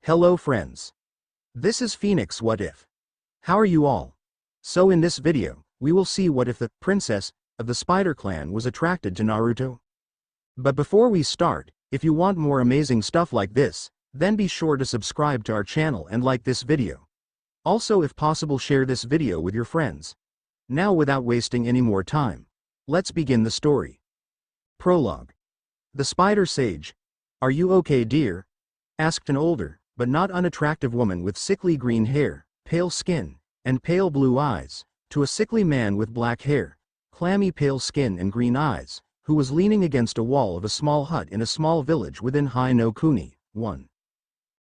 Hello friends. This is Phoenix What If. How are you all? So in this video, we will see what if the princess of the Spider Clan was attracted to Naruto. But before we start, if you want more amazing stuff like this, then be sure to subscribe to our channel and like this video. Also, if possible, share this video with your friends. Now without wasting any more time, let's begin the story. Prologue. The Spider Sage. Are you okay, dear? Asked an older, but not unattractive woman with sickly green hair, pale skin, and pale blue eyes, to a sickly man with black hair, clammy pale skin and green eyes, who was leaning against a wall of a small hut in a small village within Hai no Kuni. 1.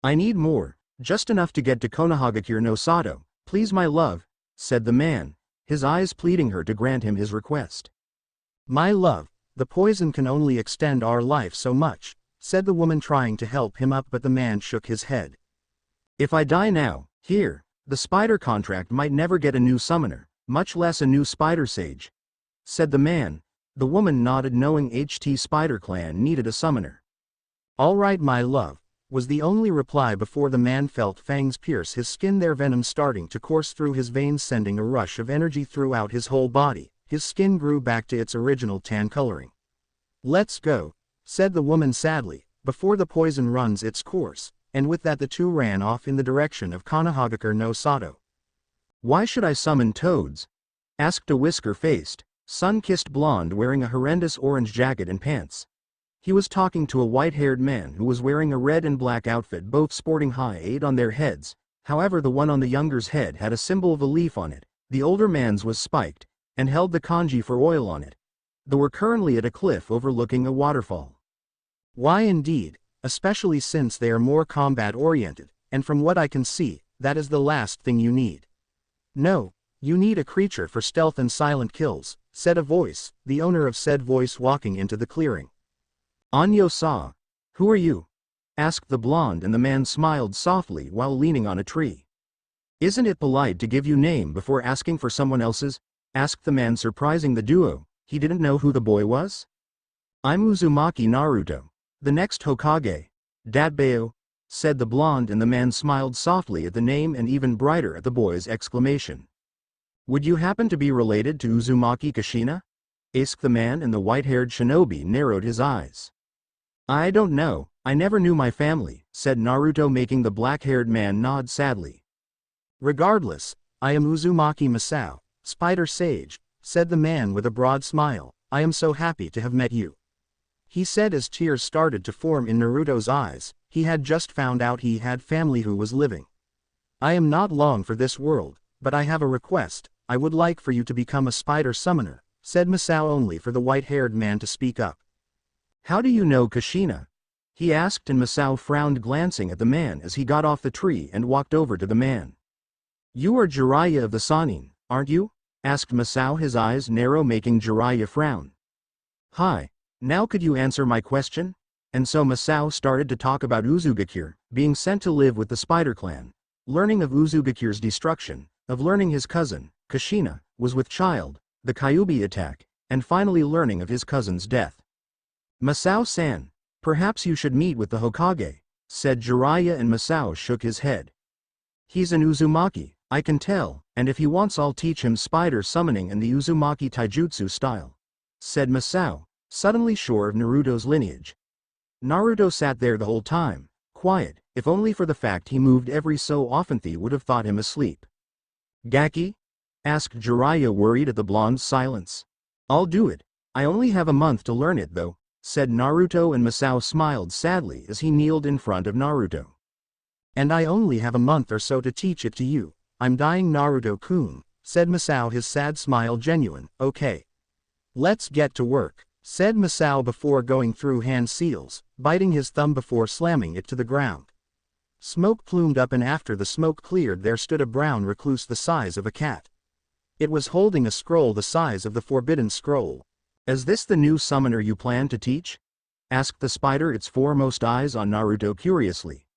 I need more, just enough to get to Konohagakure no Sato, please my love, said the man, his eyes pleading her to grant him his request. My love, the poison can only extend our life so much, said the woman trying to help him up, but the man shook his head. If I die now, here, the spider contract might never get a new summoner, much less a new spider sage, said the man. The woman nodded, knowing HT Spider Clan needed a summoner. All right my love, was the only reply before the man felt fangs pierce his skin, their venom starting to course through his veins, sending a rush of energy throughout his whole body. His skin grew back to its original tan coloring. Let's go, said the woman sadly, before the poison runs its course, and with that the two ran off in the direction of Konohagakure no Sato. Why should I summon toads? Asked a whisker-faced, sun-kissed blonde wearing a horrendous orange jacket and pants. He was talking to a white-haired man who was wearing a red and black outfit, both sporting high 8 on their heads. However, the one on the younger's head had a symbol of a leaf on it, the older man's was spiked, and held the kanji for oil on it. They were currently at a cliff overlooking a waterfall. Why indeed, especially since they are more combat-oriented, and from what I can see, that is the last thing you need. No, you need a creature for stealth and silent kills, said a voice, the owner of said voice walking into the clearing. Anyo-sa, who are you? Asked the blonde, and the man smiled softly while leaning on a tree. Isn't it polite to give you name before asking for someone else's? Asked the man, surprising the duo. He didn't know who the boy was? I'm Uzumaki Naruto, the next Hokage. Datbeo, said the blonde, and the man smiled softly at the name and even brighter at the boy's exclamation. Would you happen to be related to Uzumaki Kushina? Asked the man, and the white-haired shinobi narrowed his eyes. I don't know, I never knew my family, said Naruto, making the black-haired man nod sadly. Regardless, I am Uzumaki Masao, Spider Sage, said the man with a broad smile. I am so happy to have met you, he said as tears started to form in Naruto's eyes. He had just found out he had family who was living. I am not long for this world, but I have a request. I would like for you to become a spider summoner, said Masao, only for the white-haired man to speak up. How do you know Kushina? He asked, and Masao frowned, glancing at the man as he got off the tree and walked over to the man. You are Jiraiya of the Sannin, aren't you? Asked Masao, his eyes narrow, making Jiraiya frown. Hi, now could you answer my question? And so Masao started to talk about Uzugakure being sent to live with the Spider Clan, learning of Uzugakure's destruction, of learning his cousin, Kushina, was with child, the Kyuubi attack, and finally learning of his cousin's death. Masao-san, perhaps you should meet with the Hokage, said Jiraiya, and Masao shook his head. He's an Uzumaki, I can tell, and if he wants I'll teach him spider summoning and the Uzumaki taijutsu style, said Masao, suddenly sure of Naruto's lineage. Naruto sat there the whole time, quiet, if only for the fact he moved every so often. They would have thought him asleep. Gaki? Asked Jiraiya, worried at the blonde's silence. I'll do it. I only have a month to learn it though, said Naruto, and Masao smiled sadly as he kneeled in front of Naruto. And I only have a month or so to teach it to you. I'm dying, Naruto-kun, said Masao, his sad smile genuine. Okay. Let's get to work, said Masao before going through hand seals, biting his thumb before slamming it to the ground. Smoke plumed up, and after the smoke cleared there stood a brown recluse the size of a cat. It was holding a scroll the size of the Forbidden Scroll. Is this the new summoner you plan to teach? Asked the spider, its foremost eyes on Naruto curiously.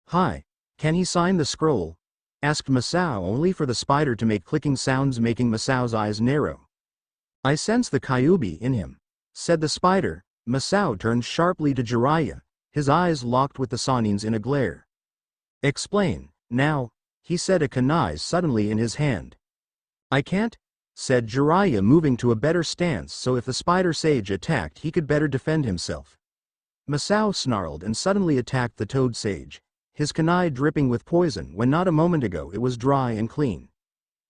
Hi, can he sign the scroll? Asked Masao, only for the spider to make clicking sounds, making Masao's eyes narrow. I sense the Kyuubi in him, said the spider. Masao turned sharply to Jiraiya, his eyes locked with the Sannins in a glare. Explain, now, he said, a kunai suddenly in his hand. I can't, said Jiraiya, moving to a better stance so if the spider sage attacked he could better defend himself. Masao snarled and suddenly attacked the toad sage, his kunai dripping with poison when not a moment ago it was dry and clean.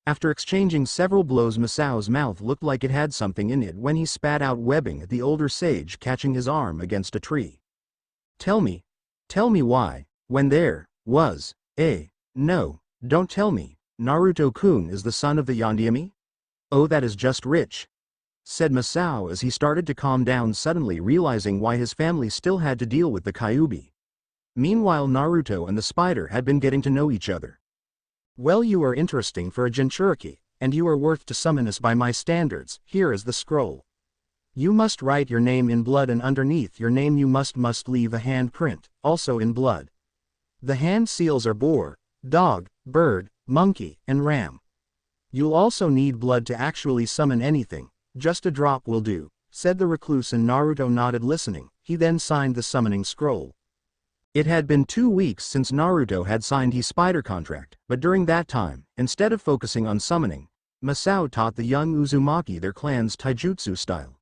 After exchanging several blows, Masao's mouth looked like it had something in it when he spat out webbing at the older sage, catching his arm against a tree. Tell me why, when there was no, don't tell me, Naruto-kun is the son of the Yondaime? Oh, that is just rich, said Masao as he started to calm down, suddenly realizing why his family still had to deal with the Kyuubi. Meanwhile, Naruto and the spider had been getting to know each other. Well, you are interesting for a Jinchuriki, and you are worth to summon us by my standards. Here is the scroll. You must write your name in blood, and underneath your name you must leave a hand print, also in blood. The hand seals are boar, dog, bird, monkey, and ram. You'll also need blood to actually summon anything, just a drop will do, said the recluse, and Naruto nodded listening. He then signed the summoning scroll. It had been 2 weeks since Naruto had signed his spider contract, but during that time, instead of focusing on summoning, Masao taught the young Uzumaki their clan's taijutsu style.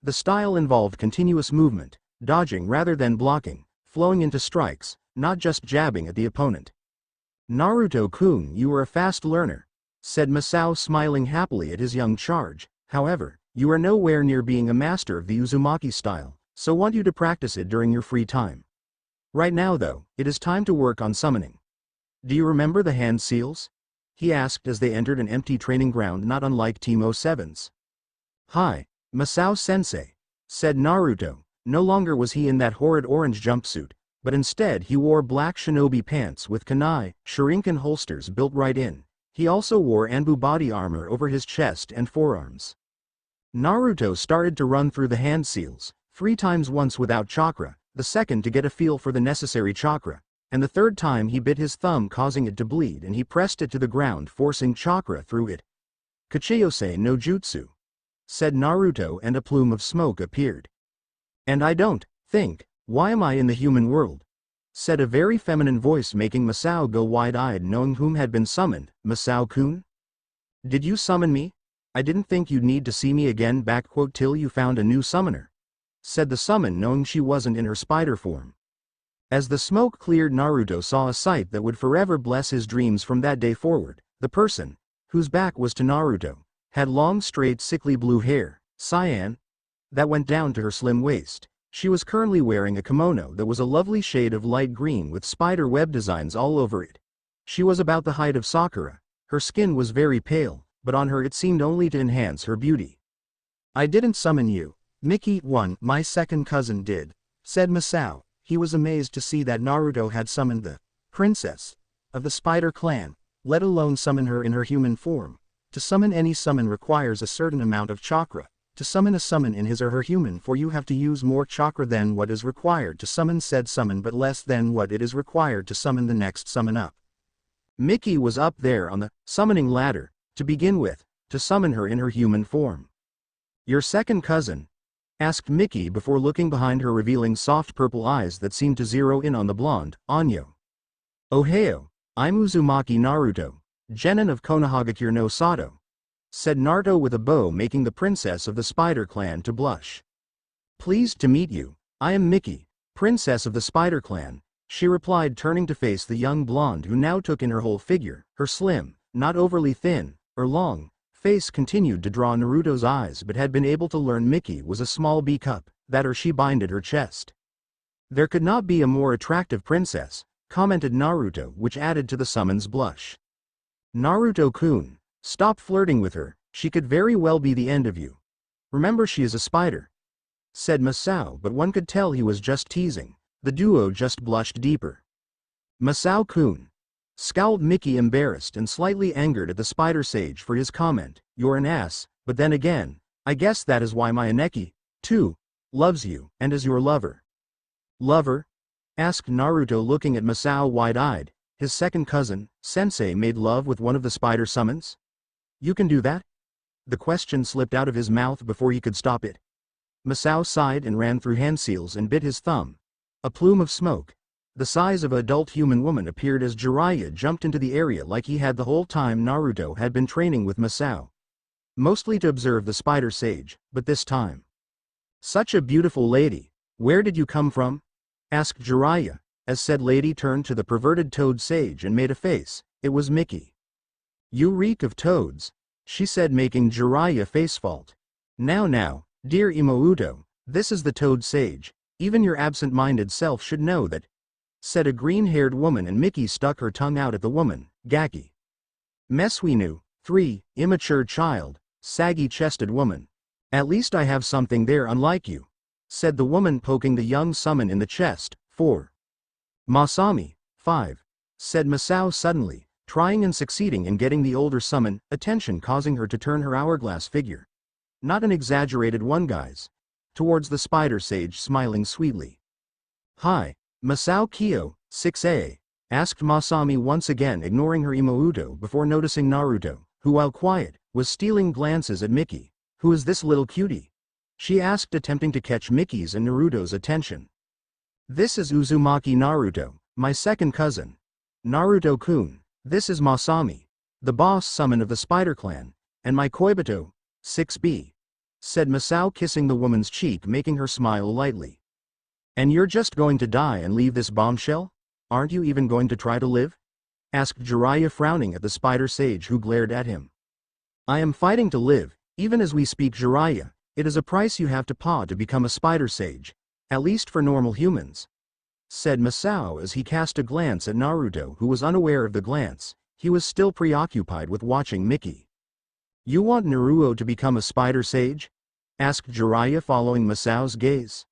The style involved continuous movement, dodging rather than blocking, flowing into strikes, not just jabbing at the opponent. Naruto-kun, you are a fast learner, said Masao, smiling happily at his young charge. However, you are nowhere near being a master of the Uzumaki style, so want you to practice it during your free time. Right now though, it is time to work on summoning. Do you remember the hand seals? He asked as they entered an empty training ground not unlike Team 07's. Hi, Masao-sensei, said Naruto. No longer was he in that horrid orange jumpsuit, but instead he wore black shinobi pants with kunai, shuriken holsters built right in. He also wore Anbu body armor over his chest and forearms. Naruto started to run through the hand seals, 3 times, once without chakra, the second to get a feel for the necessary chakra, and the third time he bit his thumb, causing it to bleed, and he pressed it to the ground, forcing chakra through it. Kachiyose no jutsu, said Naruto, and a plume of smoke appeared. And I don't think, why am I in the human world? Said a very feminine voice, making Masao go wide-eyed, knowing whom had been summoned. Masao-kun? Did you summon me? I didn't think you'd need to see me again, till you found a new summoner, said the summon, knowing she wasn't in her spider form. As the smoke cleared, Naruto saw a sight that would forever bless his dreams from that day forward. The person, whose back was to Naruto, had long, straight, sickly blue hair, cyan, that went down to her slim waist. She was currently wearing a kimono that was a lovely shade of light green with spider web designs all over it. She was about the height of Sakura. Her skin was very pale, but on her it seemed only to enhance her beauty. I didn't summon you, Miki-1, my second cousin did, said Masao. He was amazed to see that Naruto had summoned the princess of the spider clan, let alone summon her in her human form. To summon any summon requires a certain amount of chakra. To summon a summon in his or her human form you have to use more chakra than what is required to summon said summon, but less than what it is required to summon the next summon up. Miki was up there on the summoning ladder, to begin with, to summon her in her human form. Your second cousin? Asked Miki before looking behind her, revealing soft purple eyes that seemed to zero in on the blonde, Anyo. Ohio, I'm Uzumaki Naruto, genin of Konohagakure no Sato, said Naruto with a bow, making the princess of the spider clan to blush. Pleased to meet you, I am Miki, princess of the spider clan, she replied, turning to face the young blonde who now took in her whole figure. Her slim, not overly thin, or long, face continued to draw Naruto's eyes, but had been able to learn Miki was a small B cup, that or she binded her chest. There could not be a more attractive princess, commented Naruto, which added to the summon's blush. Naruto-kun, stop flirting with her, she could very well be the end of you. Remember, she is a spider, said Masao, but one could tell he was just teasing. The duo just blushed deeper. Masao-kun, scowled Miki, embarrassed and slightly angered at the spider sage for his comment. You're an ass, but then again, I guess that is why my Aneki, too, loves you, and is your lover. Lover? Asked Naruto, looking at Masao wide-eyed. His second cousin, sensei, made love with one of the spider summons? You can do that? The question slipped out of his mouth before he could stop it. Masao sighed and ran through hand seals and bit his thumb. A plume of smoke, the size of an adult human woman appeared as Jiraiya jumped into the area like he had the whole time Naruto had been training with Masao. Mostly to observe the spider sage, but this time. Such a beautiful lady, where did you come from? Asked Jiraiya, as said lady turned to the perverted toad sage and made a face. It was Mickey. You reek of toads, she said, making Jiraiya face fault. Now, dear Imouto, this is the toad sage, even your absent-minded self should know that, said a green-haired woman, and Mickey stuck her tongue out at the woman. Gaki. Meswinu, 3, immature child, saggy-chested woman. At least I have something there unlike you, said the woman, poking the young summon in the chest. 4. Masami, 5, said Masao suddenly, trying and succeeding in getting the older summon attention, causing her to turn her hourglass figure. Not an exaggerated one, guys. Towards the spider sage, smiling sweetly. Hi, Masao Kyo, 6A, asked Masami once again, ignoring her Imouto before noticing Naruto, who while quiet, was stealing glances at Mickey. Who is this little cutie? She asked, attempting to catch Mickey's and Naruto's attention. This is Uzumaki Naruto, my second cousin. Naruto-kun, this is Masami, the boss summon of the Spider Clan, and my Koibito, 6B, said Masao, kissing the woman's cheek, making her smile lightly. And you're just going to die and leave this bombshell? Aren't you even going to try to live? Asked Jiraiya, frowning at the spider sage who glared at him. I am fighting to live, even as we speak, Jiraiya. It is a price you have to pay to become a spider sage, at least for normal humans, said Masao as he cast a glance at Naruto, who was unaware of the glance. He was still preoccupied with watching Mickey. You want Naruto to become a spider sage? Asked Jiraiya, following Masao's gaze.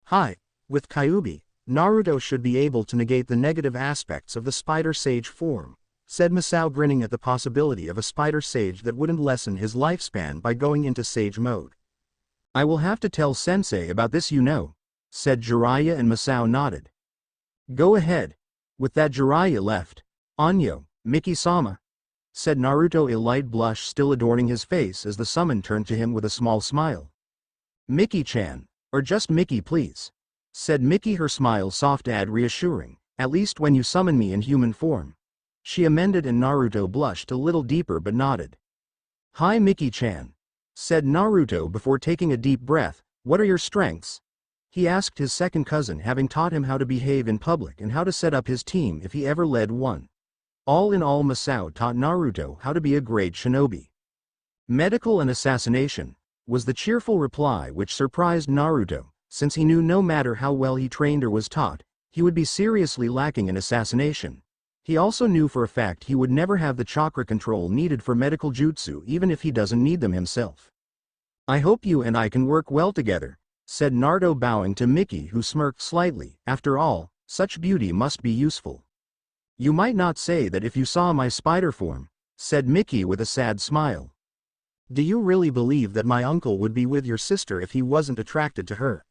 Hi, with Kyuubi, Naruto should be able to negate the negative aspects of the spider sage form, said Masao, grinning at the possibility of a spider sage that wouldn't lessen his lifespan by going into sage mode. I will have to tell Sensei about this, said Jiraiya, and Masao nodded. Go ahead. With that, Jiraiya left. Anyo, Miki-sama, said Naruto, a light blush still adorning his face as the summon turned to him with a small smile. Mickey-chan, or just Mickey please, said Mickey, her smile soft and reassuring, at least when you summon me in human form. She amended, and Naruto blushed a little deeper but nodded. Hi Mickey-chan, said Naruto before taking a deep breath. What are your strengths? He asked his second cousin, having taught him how to behave in public and how to set up his team if he ever led one. All in all, Masao taught Naruto how to be a great shinobi. Medical and assassination, was the cheerful reply, which surprised Naruto, since he knew no matter how well he trained or was taught, he would be seriously lacking in assassination. He also knew for a fact he would never have the chakra control needed for medical jutsu, even if he doesn't need them himself. I hope you and I can work well together, said Naruto, bowing to Mickey, who smirked slightly. After all, such beauty must be useful. You might not say that if you saw my spider form, said Mickey with a sad smile. Do you really believe that my uncle would be with your sister if he wasn't attracted to her?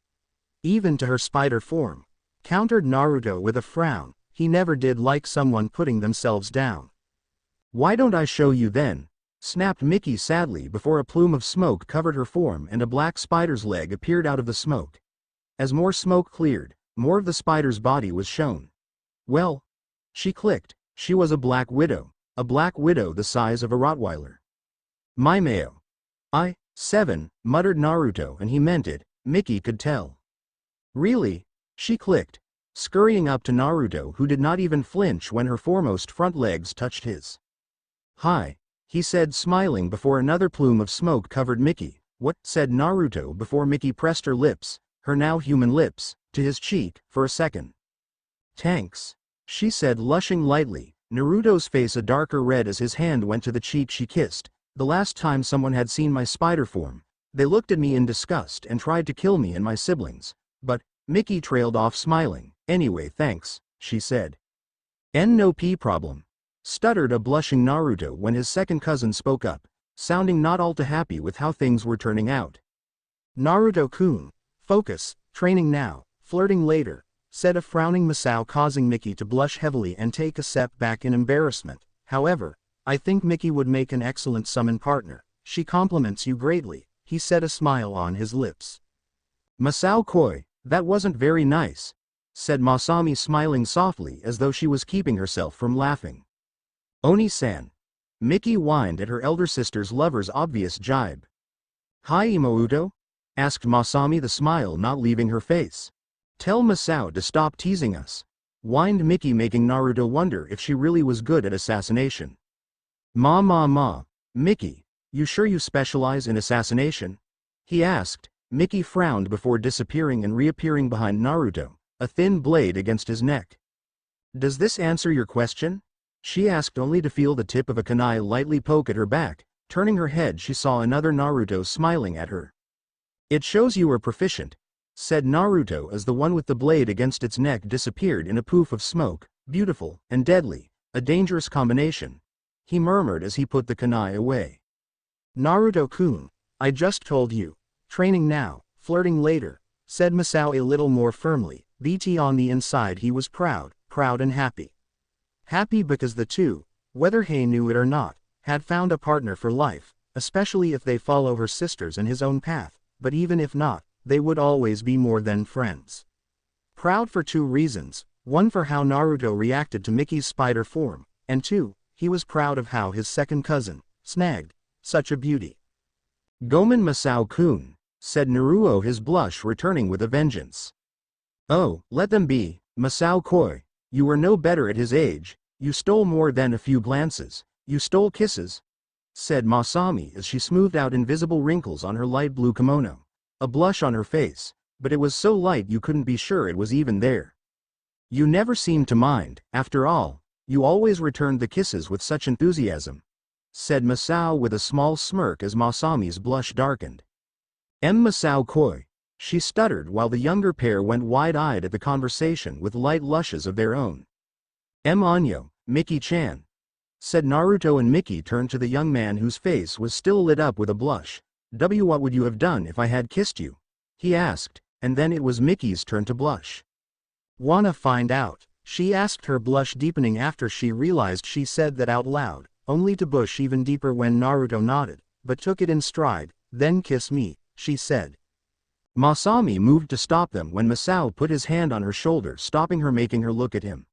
Even to her spider form, countered Naruto with a frown. He never did like someone putting themselves down. Why don't I show you then? Snapped Mickey sadly, before a plume of smoke covered her form and a black spider's leg appeared out of the smoke. As more smoke cleared, more of the spider's body was shown. Well, she clicked. She was a black widow the size of a Rottweiler. Maimeo. 7, muttered Naruto, and he meant it, Mickey could tell. Really? She clicked, scurrying up to Naruto, who did not even flinch when her foremost front legs touched his. Hi, he said, smiling, before another plume of smoke covered Mickey. What? Said Naruto before Mickey pressed her lips, her now human lips, to his cheek, for a second. Tanks, she said, blushing lightly, Naruto's face a darker red as his hand went to the cheek she kissed. The last time someone had seen my spider form, they looked at me in disgust and tried to kill me and my siblings. But, Mickey trailed off, smiling. Anyway, thanks, she said. No problem, stuttered a blushing Naruto when his second cousin spoke up, sounding not all too happy with how things were turning out. Naruto-kun, focus, training now, flirting later, said a frowning Masao, causing Mickey to blush heavily and take a step back in embarrassment. However, I think Mickey would make an excellent summon partner. She compliments you greatly, he said, a smile on his lips. Masao Koi, that wasn't very nice, said Masami, smiling softly as though she was keeping herself from laughing. Oni-san. Miki whined at her elder sister's lover's obvious jibe. Hi Imouto? Asked Masami, the smile not leaving her face. Tell Masao to stop teasing us, whined Miki, making Naruto wonder if she really was good at assassination. Ma, Miki, you sure you specialize in assassination? He asked. Miki frowned before disappearing and reappearing behind Naruto, a thin blade against his neck. Does this answer your question? She asked, only to feel the tip of a kunai lightly poke at her back. Turning her head, she saw another Naruto smiling at her. It shows you are proficient, said Naruto as the one with the blade against its neck disappeared in a poof of smoke. Beautiful and deadly, a dangerous combination, he murmured as he put the kunai away. Naruto-kun, I just told you. Training now, flirting later, said Masao a little more firmly. BT on the inside he was proud and happy. Happy because the two, whether he knew it or not, had found a partner for life, especially if they follow her sister's and his own path, but even if not, they would always be more than friends. Proud for two reasons, one for how Naruto reacted to Miki's spider form, and two, he was proud of how his second cousin snagged such a beauty. Gomen Masao-kun, said Naruto, his blush returning with a vengeance. Oh, let them be, Masao-koi, you were no better at his age, you stole more than a few glances, you stole kisses, said Masami as she smoothed out invisible wrinkles on her light blue kimono, a blush on her face, but it was so light you couldn't be sure it was even there. You never seemed to mind, after all, you always returned the kisses with such enthusiasm, said Masao with a small smirk as Masami's blush darkened. Masao-koi, she stuttered while the younger pair went wide-eyed at the conversation with light lushes of their own. Anyo, Miki-chan, said Naruto, and Miki turned to the young man whose face was still lit up with a blush. What would you have done if I had kissed you? He asked, and then it was Miki's turn to blush. Wanna find out? She asked, her blush deepening after she realized she said that out loud, only to blush even deeper when Naruto nodded, but took it in stride. Then kiss me, she said. Masami moved to stop them when Masao put his hand on her shoulder, stopping her, making her look at him.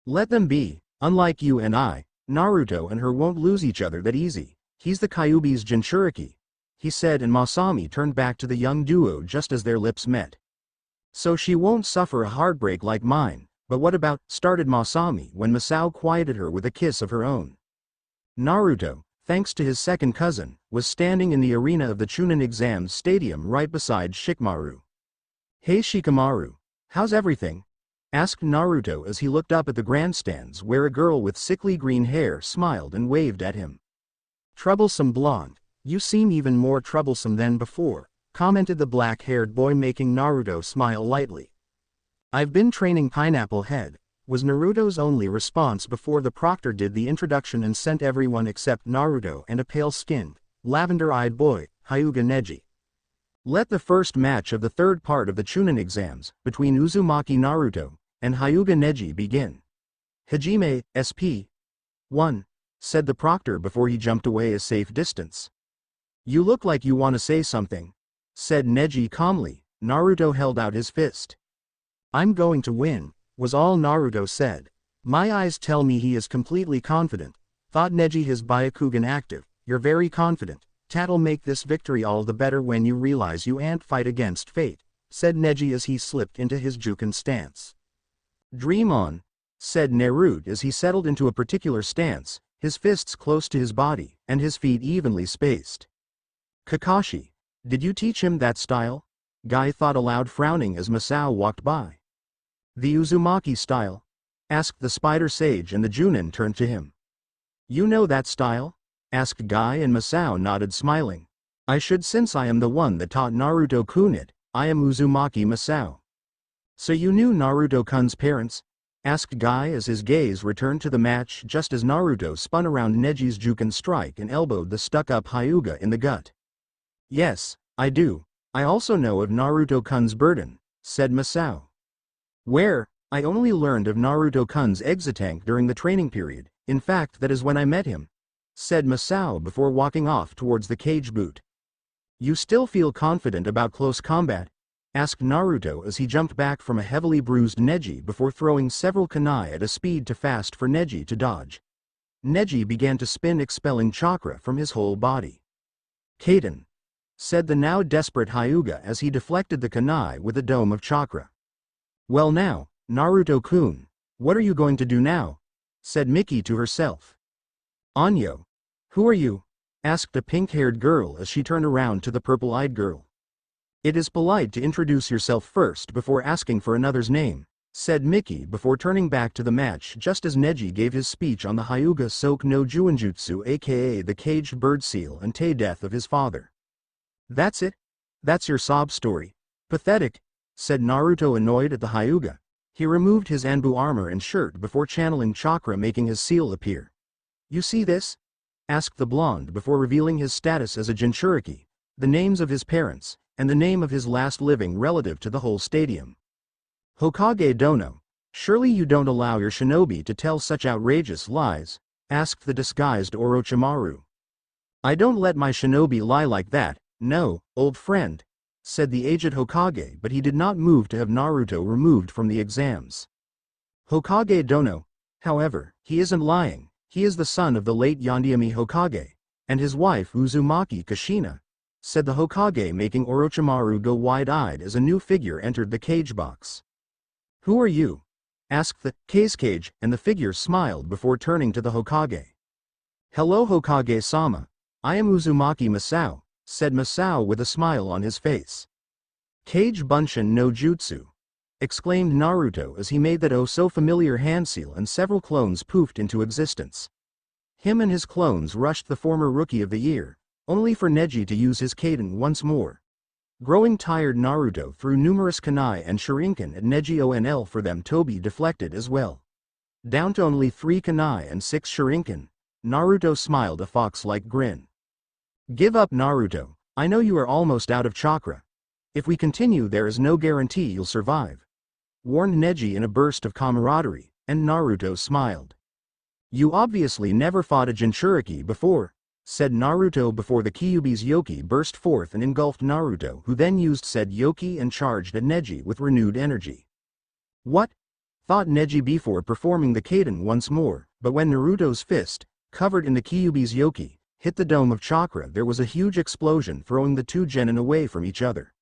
Let them be, unlike you and I, Naruto and her won't lose each other that easy. He's the Kyuubi's Jinchuriki, he said, and Masami turned back to the young duo just as their lips met. So she won't suffer a heartbreak like mine, but what about, started Masami when Masao quieted her with a kiss of her own. Naruto, thanks to his second cousin, was standing in the arena of the Chunin exams stadium right beside Shikamaru. Hey Shikamaru, how's everything? Asked Naruto as he looked up at the grandstands where a girl with sickly green hair smiled and waved at him. Troublesome blonde, you seem even more troublesome than before, commented the black-haired boy, making Naruto smile lightly. I've been training Pineapple Head, was Naruto's only response before the proctor did the introduction and sent everyone except Naruto and a pale-skinned, lavender-eyed boy, Hyuga Neji. Let the first match of the third part of the Chunin exams, between Uzumaki Naruto and Hyuga Neji, begin. Hajime, SP. 1, said the proctor before he jumped away a safe distance. You look like you want to say something, said Neji calmly. Naruto held out his fist. I'm going to win, was all Naruto said. My eyes tell me he is completely confident, thought Neji, his Byakugan active. You're very confident. That'll make this victory all the better when you realize you ain't fight against fate, said Neji as he slipped into his Juken stance. Dream on, said Naruto as he settled into a particular stance, his fists close to his body and his feet evenly spaced. Kakashi, did you teach him that style? Guy thought aloud, frowning as Masao walked by. The Uzumaki style? Asked the Spider Sage, and the Junin turned to him. You know that style? Asked Guy, and Masao nodded, smiling. I should, since I am the one that taught Naruto-kun it. I am Uzumaki Masao. So you knew Naruto-kun's parents? Asked Guy as his gaze returned to the match just as Naruto spun around Neji's Juken strike and elbowed the stuck-up Hyuga in the gut. Yes, I do. I also know of Naruto-kun's burden, said Masao. Where? I only learned of Naruto-kun's exotank during the training period. In fact, that is when I met him, said Masao before walking off towards the cage boot. You still feel confident about close combat? asked Naruto as he jumped back from a heavily bruised Neji before throwing several kunai at a speed too fast for Neji to dodge. Neji began to spin, expelling chakra from his whole body. Kaden, said the now desperate Hyuga as he deflected the kunai with a dome of chakra. Well now, Naruto-kun, what are you going to do now? Said Miki to herself. Anyo, who are you? Asked a pink-haired girl as she turned around to the purple-eyed girl. It is polite to introduce yourself first before asking for another's name, said Miki before turning back to the match just as Neji gave his speech on the Hyuga Soak no Juinjutsu, aka the caged bird seal and death of his father. That's it? That's your sob story? Pathetic, said Naruto, annoyed at the Hyuga. He removed his Anbu armor and shirt before channeling chakra, making his seal appear. You see this? Asked the blonde before revealing his status as a Jinchuriki, the names of his parents, and the name of his last living relative to the whole stadium. Hokage Dono, surely you don't allow your shinobi to tell such outrageous lies? Asked the disguised Orochimaru. I don't let my shinobi lie like that, no, old friend, said the aged Hokage, but he did not move to have Naruto removed from the exams. Hokage Dono, however, he isn't lying, he is the son of the late Yondaime Hokage, and his wife Uzumaki Kushina, said the Hokage, making Orochimaru go wide-eyed as a new figure entered the cage box. Who are you? Asked the cage, and the figure smiled before turning to the Hokage. Hello Hokage-sama, I am Uzumaki Masao, said Masao with a smile on his face. Cage Bunshin no Jutsu, exclaimed Naruto as he made that oh so familiar hand seal, and several clones poofed into existence. Him and his clones rushed the former Rookie of the Year, only for Neji to use his Kaden once more. Growing tired, Naruto threw numerous kunai and shuriken at Neji onl for them to be deflected as well. Down to only 3 kunai and 6 shuriken, Naruto smiled a fox-like grin. Give up, Naruto, I know you are almost out of chakra. If we continue there is no guarantee you'll survive, warned Neji in a burst of camaraderie, and Naruto smiled. You obviously never fought a Jinchuriki before, said Naruto before the Kyuubi's Yoki burst forth and engulfed Naruto, who then used said Yoki and charged at Neji with renewed energy. What? Thought Neji before performing the Kaden once more, but when Naruto's fist, covered in the Kyuubi's Yoki, hit the dome of chakra, there was a huge explosion, throwing the two genin away from each other.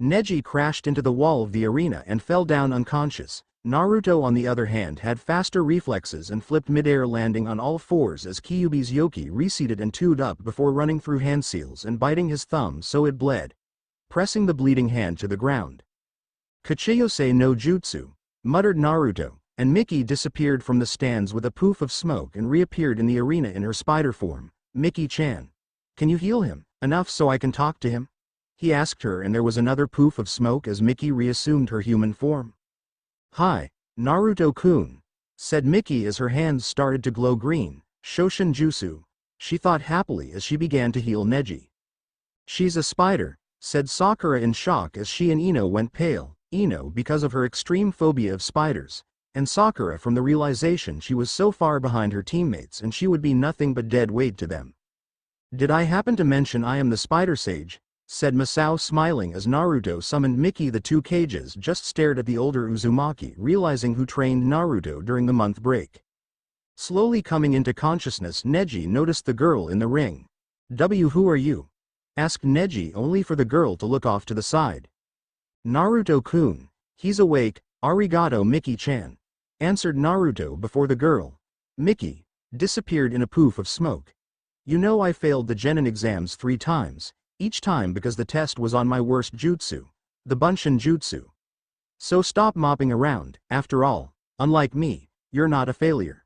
Neji crashed into the wall of the arena and fell down unconscious. Naruto on the other hand had faster reflexes and flipped midair, landing on all fours as Kyuubi's Yoki reseated and toed up before running through hand seals and biting his thumb so it bled, pressing the bleeding hand to the ground. Kachiyose no Jutsu, muttered Naruto, and Miki disappeared from the stands with a poof of smoke and reappeared in the arena in her spider form. Miki-chan, can you heal him enough so I can talk to him? He asked her, and there was another poof of smoke as Miki reassumed her human form. Hi, Naruto-kun, said Miki as her hands started to glow green. Shoshin Jutsu, she thought happily as she began to heal Neji. She's a spider, said Sakura in shock as she and Ino went pale, Ino because of her extreme phobia of spiders, and Sakura from the realization she was so far behind her teammates and she would be nothing but dead weight to them. Did I happen to mention I am the spider sage? Said Masao, smiling as Naruto summoned Miki. The two cages just stared at the older Uzumaki, realizing who trained Naruto during the month break. Slowly coming into consciousness, Neji noticed the girl in the ring. Who are you? Asked Neji, only for the girl to look off to the side. Naruto-kun, he's awake, arigato Miki-chan, answered Naruto before the girl, Miki, disappeared in a poof of smoke. You know I failed the genin exams 3 times. Each time because the test was on my worst jutsu, the Bunshin Jutsu. So stop mopping around, after all, unlike me, you're not a failure.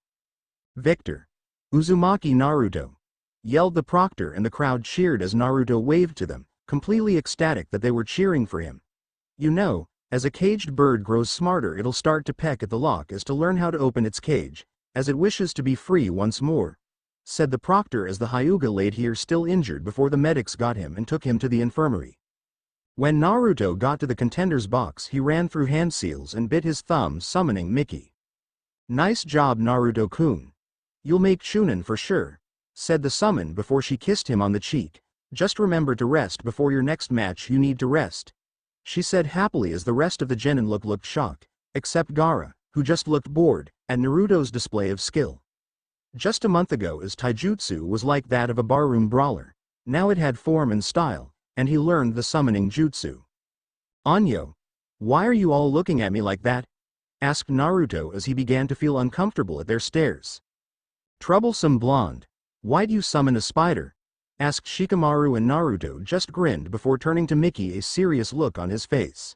Victor. Uzumaki Naruto, yelled the proctor, and the crowd cheered as Naruto waved to them, completely ecstatic that they were cheering for him. You know, as a caged bird grows smarter, it'll start to peck at the lock as to learn how to open its cage, as it wishes to be free once more, said the proctor as the Hyuga laid here still injured before the medics got him and took him to the infirmary. When Naruto got to the contender's box, he ran through hand seals and bit his thumb, summoning Miki. Nice job, Naruto-kun. You'll make Chunin for sure, said the summon before she kissed him on the cheek. Just remember to rest before your next match. You need to rest. she said happily as the rest of the genin looked shocked, except Gaara, who just looked bored at Naruto's display of skill. Just a month ago his taijutsu was like that of a barroom brawler, now it had form and style, and he learned the summoning jutsu. Anyo, why are you all looking at me like that? Asked Naruto as he began to feel uncomfortable at their stares. Troublesome blonde, why'd you summon a spider? Asked Shikamaru, and Naruto just grinned before turning to Miki, a serious look on his face.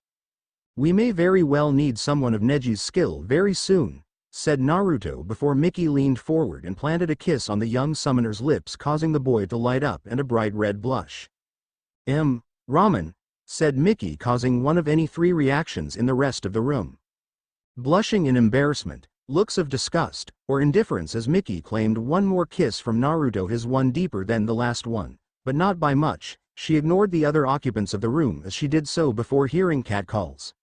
We may very well need someone of Neji's skill very soon, said Naruto before Miki leaned forward and planted a kiss on the young summoner's lips, causing the boy to light up and a bright red blush. Ramen, said Miki, causing one of any three reactions in the rest of the room. Blushing in embarrassment, looks of disgust, or indifference as Miki claimed one more kiss from Naruto, his one deeper than the last one, but not by much. She ignored the other occupants of the room as she did so before hearing catcalls.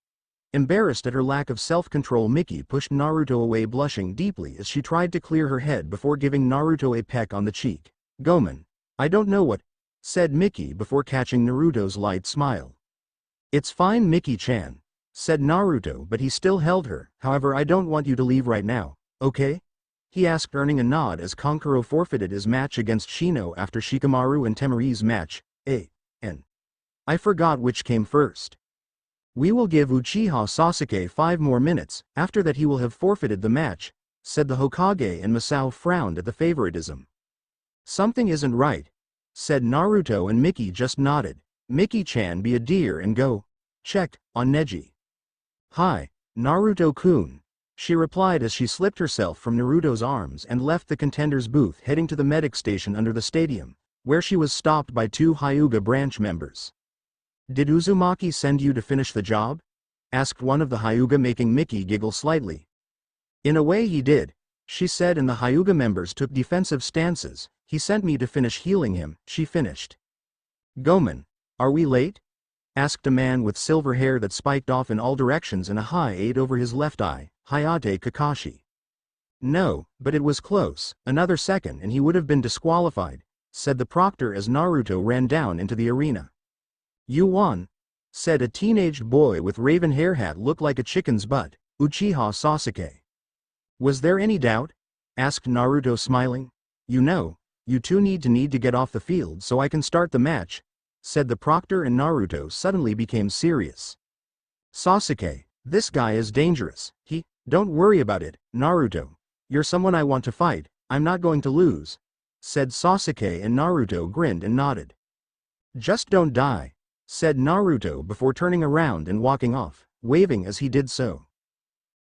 Embarrassed at her lack of self-control, Miki pushed Naruto away, blushing deeply as she tried to clear her head before giving Naruto a peck on the cheek. Gomen, I don't know what, said Miki before catching Naruto's light smile. It's fine, Miki-chan, said Naruto, but he still held her. However, I don't want you to leave right now, okay? He asked, earning a nod as Kankuro forfeited his match against Shino after Shikamaru and Temari's match. I forgot which came first. We will give Uchiha Sasuke 5 more minutes, after that he will have forfeited the match, said the Hokage, and Masao frowned at the favoritism. Something isn't right, said Naruto, and Miki just nodded. Miki-chan, be a dear and go check on Neji. Hi, Naruto-kun, she replied as she slipped herself from Naruto's arms and left the contender's booth, heading to the medic station under the stadium, where she was stopped by 2 Hyuga branch members. Did Uzumaki send you to finish the job? Asked one of the Hyuga, making Miki giggle slightly. In a way he did, she said, and the Hyuga members took defensive stances. He sent me to finish healing him, she finished. Gomen, are we late? Asked a man with silver hair that spiked off in all directions and a high 8 over his left eye, Hayate Kakashi. No, but it was close. Another second and he would have been disqualified, said the proctor as Naruto ran down into the arena. You won, said a teenaged boy with raven hair, hat looked like a chicken's butt, Uchiha Sasuke. Was there any doubt? Asked Naruto, smiling. You know, you two need to get off the field so I can start the match, said the proctor, and Naruto suddenly became serious. Sasuke, this guy is dangerous. Don't worry about it, Naruto. You're someone I want to fight. I'm not going to lose, said Sasuke, and Naruto grinned and nodded. Just don't die, said Naruto before turning around and walking off, waving as he did so.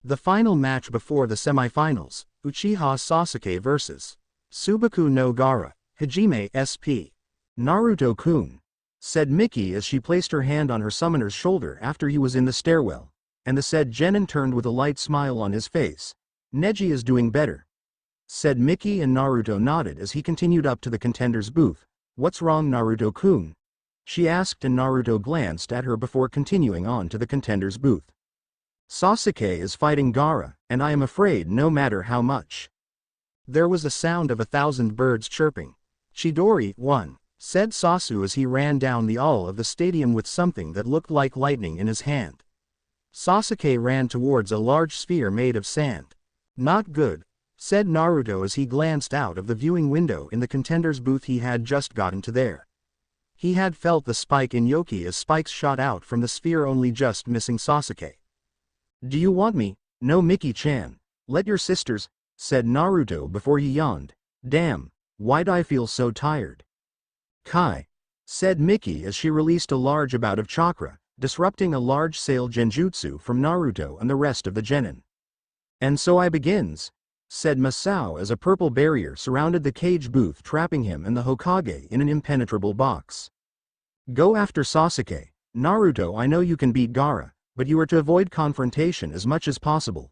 The final match before the semifinals, Uchiha Sasuke vs. Subaku no Gaara, Hajime SP. Naruto-kun, said Miki as she placed her hand on her summoner's shoulder after he was in the stairwell, and the said genin turned with a light smile on his face. Neji is doing better, said Miki, and Naruto nodded as he continued up to the contender's booth. What's wrong, Naruto-kun? She asked, and Naruto glanced at her before continuing on to the contender's booth. Sasuke is fighting Gaara, and I am afraid no matter how much. There was a sound of 1,000 birds chirping. Chidori won, said Sasu as he ran down the aisle of the stadium with something that looked like lightning in his hand. Sasuke ran towards a large sphere made of sand. Not good, said Naruto as he glanced out of the viewing window in the contender's booth. He had just gotten to there. He had felt the spike in Yoki as spikes shot out from the sphere, only just missing Sasuke. Do you want me? No, Miki-chan. Let your sisters, said Naruto before he yawned. Damn, why'd I feel so tired? Kai, said Miki as she released a large bout of chakra, disrupting a large sail genjutsu from Naruto and the rest of the genin. And so I begins, said Masao as a purple barrier surrounded the cage booth, trapping him and the Hokage in an impenetrable box. Go after Sasuke. Naruto, I know you can beat Gaara, but you are to avoid confrontation as much as possible.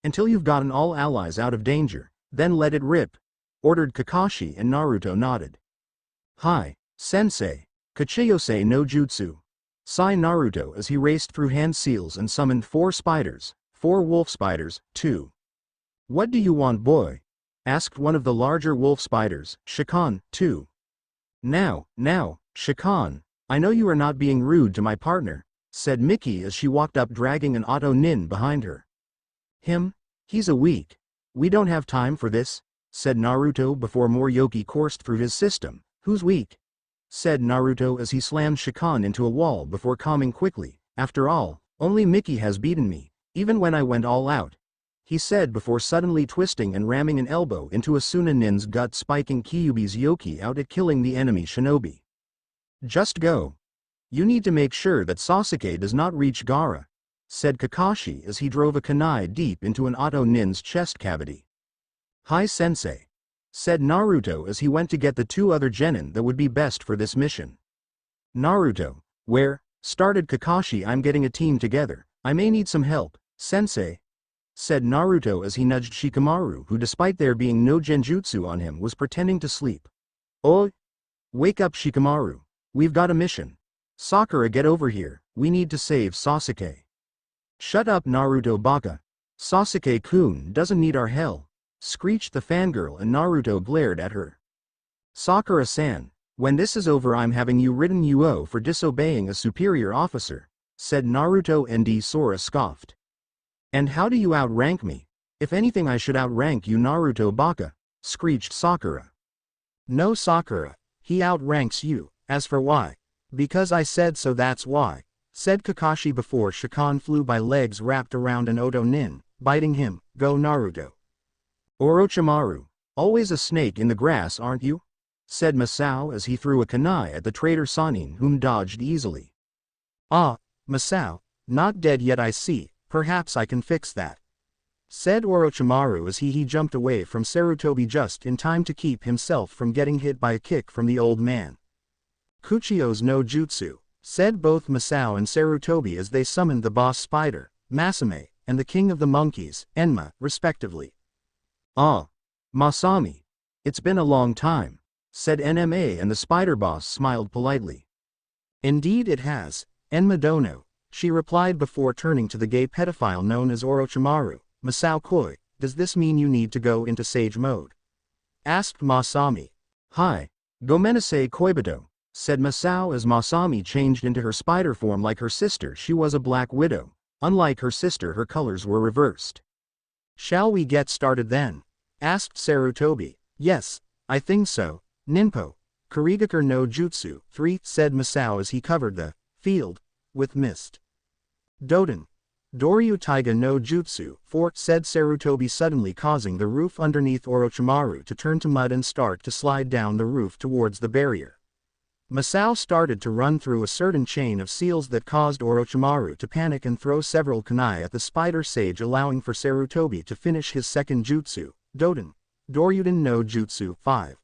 Until you've gotten all allies out of danger, then let it rip, ordered Kakashi, and Naruto nodded. Hi, sensei. Kachiyose no jutsu. Sighed Naruto as he raced through hand seals and summoned 4 spiders, 4 wolf spiders, 2. What do you want, boy? Asked one of the larger wolf spiders, Shikan, 2. Now, Shikan, I know you are not being rude to my partner, said Mickey as she walked up dragging an auto nin behind her. Him? He's a weak. We don't have time for this, said Naruto before more yoki coursed through his system. Who's weak? Said Naruto as he slammed Shikan into a wall before calming quickly. After all, only Mickey has beaten me, even when I went all out, he said before suddenly twisting and ramming an elbow into Asuna Nin's gut, spiking Kyuubi's yoki out at killing the enemy shinobi. Just go. You need to make sure that Sasuke does not reach Gaara, said Kakashi as he drove a kunai deep into an auto nin's chest cavity. Hi sensei, said Naruto as he went to get the two other genin that would be best for this mission. Naruto, where? Started Kakashi. I'm getting a team together. I may need some help, sensei, said Naruto as he nudged Shikamaru, who despite there being no genjutsu on him was pretending to sleep. Oh! Wake up Shikamaru. We've got a mission. Sakura, get over here, we need to save Sasuke. Shut up Naruto baka. Sasuke-kun doesn't need our help, screeched the fangirl, and Naruto glared at her. Sakura-san, when this is over I'm having you ridden UO for disobeying a superior officer, said Naruto, and Sora scoffed. And how do you outrank me? If anything I should outrank you Naruto baka, screeched Sakura. No Sakura, he outranks you, as for why? Because I said so, that's why, said Kakashi before Shikan flew by, legs wrapped around an Oto Nin, biting him. Go Naruto. Orochimaru, always a snake in the grass aren't you? Said Masao as he threw a kunai at the traitor Sanin, whom dodged easily. Ah, Masao, not dead yet I see, perhaps I can fix that, said Orochimaru as he jumped away from Sarutobi just in time to keep himself from getting hit by a kick from the old man. Kuchio's no jutsu, said both Masao and Sarutobi as they summoned the boss spider, Masame, and the king of the monkeys, Enma, respectively. Ah, Masami. It's been a long time, said NMA, and the spider boss smiled politely. Indeed it has, Enma Dono, she replied before turning to the gay pedophile known as Orochimaru. Masao Koi, does this mean you need to go into sage mode? Asked Masami. Hi, Gomenase Koibito, said Masao as Masami changed into her spider form like her sister. She was a black widow. Unlike her sister, her colors were reversed. Shall we get started then? Asked Sarutobi. Yes, I think so. Ninpo, Kurigakur no Jutsu 3, said Masao as he covered the field with mist. Doden, Doryu Taiga no Jutsu 4, said Sarutobi, suddenly causing the roof underneath Orochimaru to turn to mud and start to slide down the roof towards the barrier. Masao started to run through a certain chain of seals that caused Orochimaru to panic and throw several kunai at the spider sage, allowing for Sarutobi to finish his second jutsu, Doden, Doryuden no Jutsu 5.